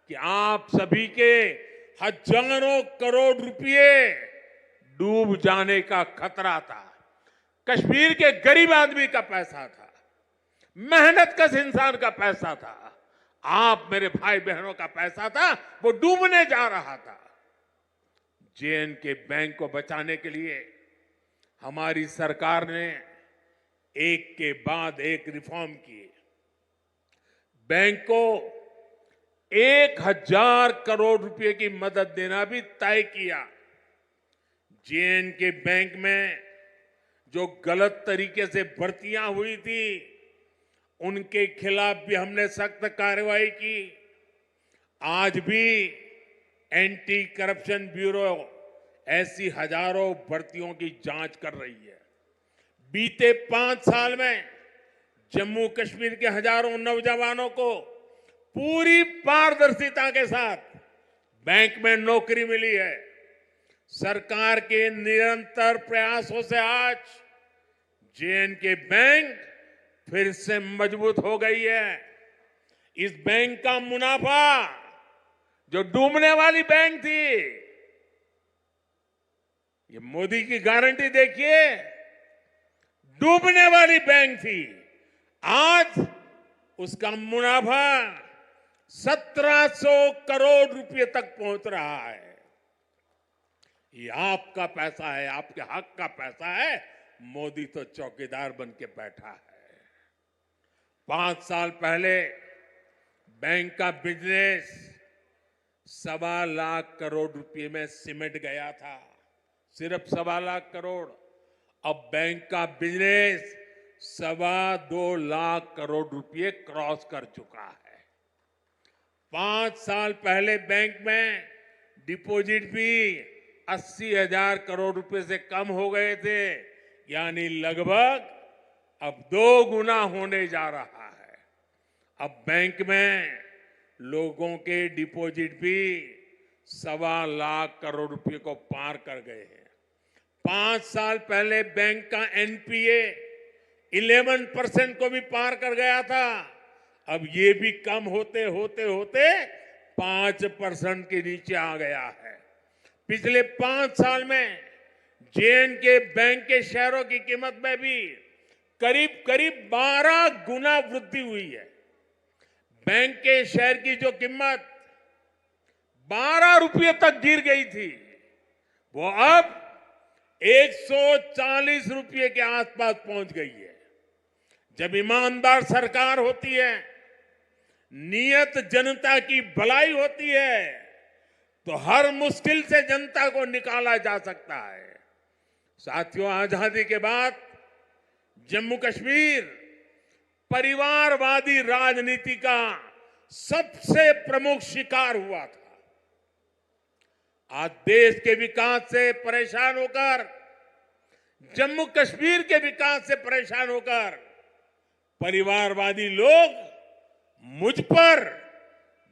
कि आप सभी के हजारों करोड़ रुपए डूब जाने का खतरा था। कश्मीर के गरीब आदमी का पैसा था, मेहनतकश इंसान का पैसा था, आप मेरे भाई बहनों का पैसा था, वो डूबने जा रहा था। जे.एंड.के बैंक को बचाने के लिए हमारी सरकार ने एक के बाद एक रिफॉर्म किए। बैंक को 1000 करोड़ रुपए की मदद देना भी तय किया। जे.एंड.के बैंक में जो गलत तरीके से भर्तियां हुई थी, उनके खिलाफ भी हमने सख्त कार्रवाई की। आज भी एंटी करप्शन ब्यूरो ऐसी हजारों भर्तियों की जांच कर रही है। बीते 5 साल में जम्मू कश्मीर के हजारों नौजवानों को पूरी पारदर्शिता के साथ बैंक में नौकरी मिली है। सरकार के निरंतर प्रयासों से आज जे.एंड.के बैंक फिर से मजबूत हो गई है। इस बैंक का मुनाफा, जो डूबने वाली बैंक थी, ये मोदी की गारंटी देखिए, डूबने वाली बैंक थी, आज उसका मुनाफा 1700 करोड़ रुपए तक पहुंच रहा है। ये आपका पैसा है, आपके हक का पैसा है। मोदी तो चौकीदार बन के बैठा है। 5 साल पहले बैंक का बिजनेस 1.25 लाख करोड़ रुपए में सिमट गया था, सिर्फ 1.25 लाख करोड़। अब बैंक का बिजनेस 2.25 लाख करोड़ रुपए क्रॉस कर चुका है। 5 साल पहले बैंक में डिपॉजिट भी 80,000 करोड़ रुपए से कम हो गए थे, यानी लगभग अब 2 गुना होने जा रहा है। अब बैंक में लोगों के डिपॉजिट भी 1.25 लाख करोड़ रुपए को पार कर गए हैं। 5 साल पहले बैंक का एनपीए 11% को भी पार कर गया था। अब ये भी कम होते होते होते 5% के नीचे आ गया है। पिछले 5 साल में जे.एंड.के बैंक के शेयरों की कीमत में भी करीब करीब 12 गुना वृद्धि हुई है। बैंक के शेयर की जो कीमत 12 रुपये तक गिर गई थी, वो अब 140 रुपये के आसपास पहुंच गई है। जब ईमानदार सरकार होती है, नियत जनता की भलाई होती है, तो हर मुश्किल से जनता को निकाला जा सकता है। साथियों, आजादी के बाद जम्मू कश्मीर परिवारवादी राजनीति का सबसे प्रमुख शिकार हुआ था। आज देश के विकास से परेशान होकर, जम्मू कश्मीर के विकास से परेशान होकर परिवारवादी लोग मुझ पर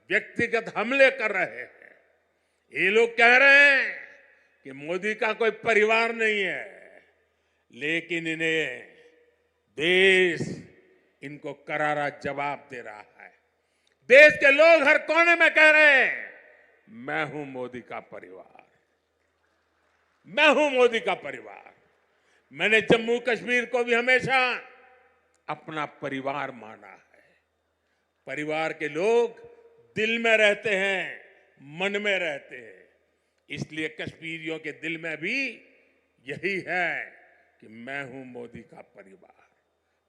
व्यक्तिगत हमले कर रहे हैं। ये लोग कह रहे हैं कि मोदी का कोई परिवार नहीं है, लेकिन इन्हें देश इनको करारा जवाब दे रहा है। देश के लोग हर कोने में कह रहे हैं, मैं हूं मोदी का परिवार, मैं हूं मोदी का परिवार। मैंने जम्मू कश्मीर को भी हमेशा अपना परिवार माना है। परिवार के लोग दिल में रहते हैं, मन में रहते हैं। इसलिए कश्मीरियों के दिल में भी यही है कि मैं हूं मोदी का परिवार,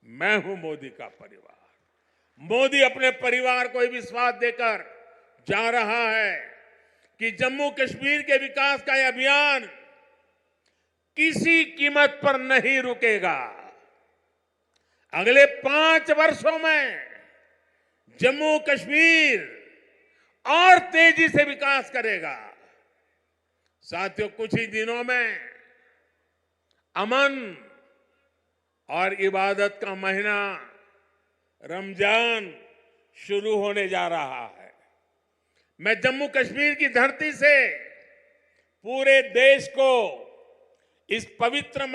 मैं हूं मोदी का परिवार। मोदी अपने परिवार को विश्वास देकर जा रहा है कि जम्मू कश्मीर के विकास का यह अभियान किसी कीमत पर नहीं रुकेगा। अगले 5 वर्षों में जम्मू कश्मीर और तेजी से विकास करेगा। साथियों, कुछ ही दिनों में अमन और इबादत का महीना रमजान शुरू होने जा रहा है। मैं जम्मू कश्मीर की धरती से पूरे देश को इस पवित्र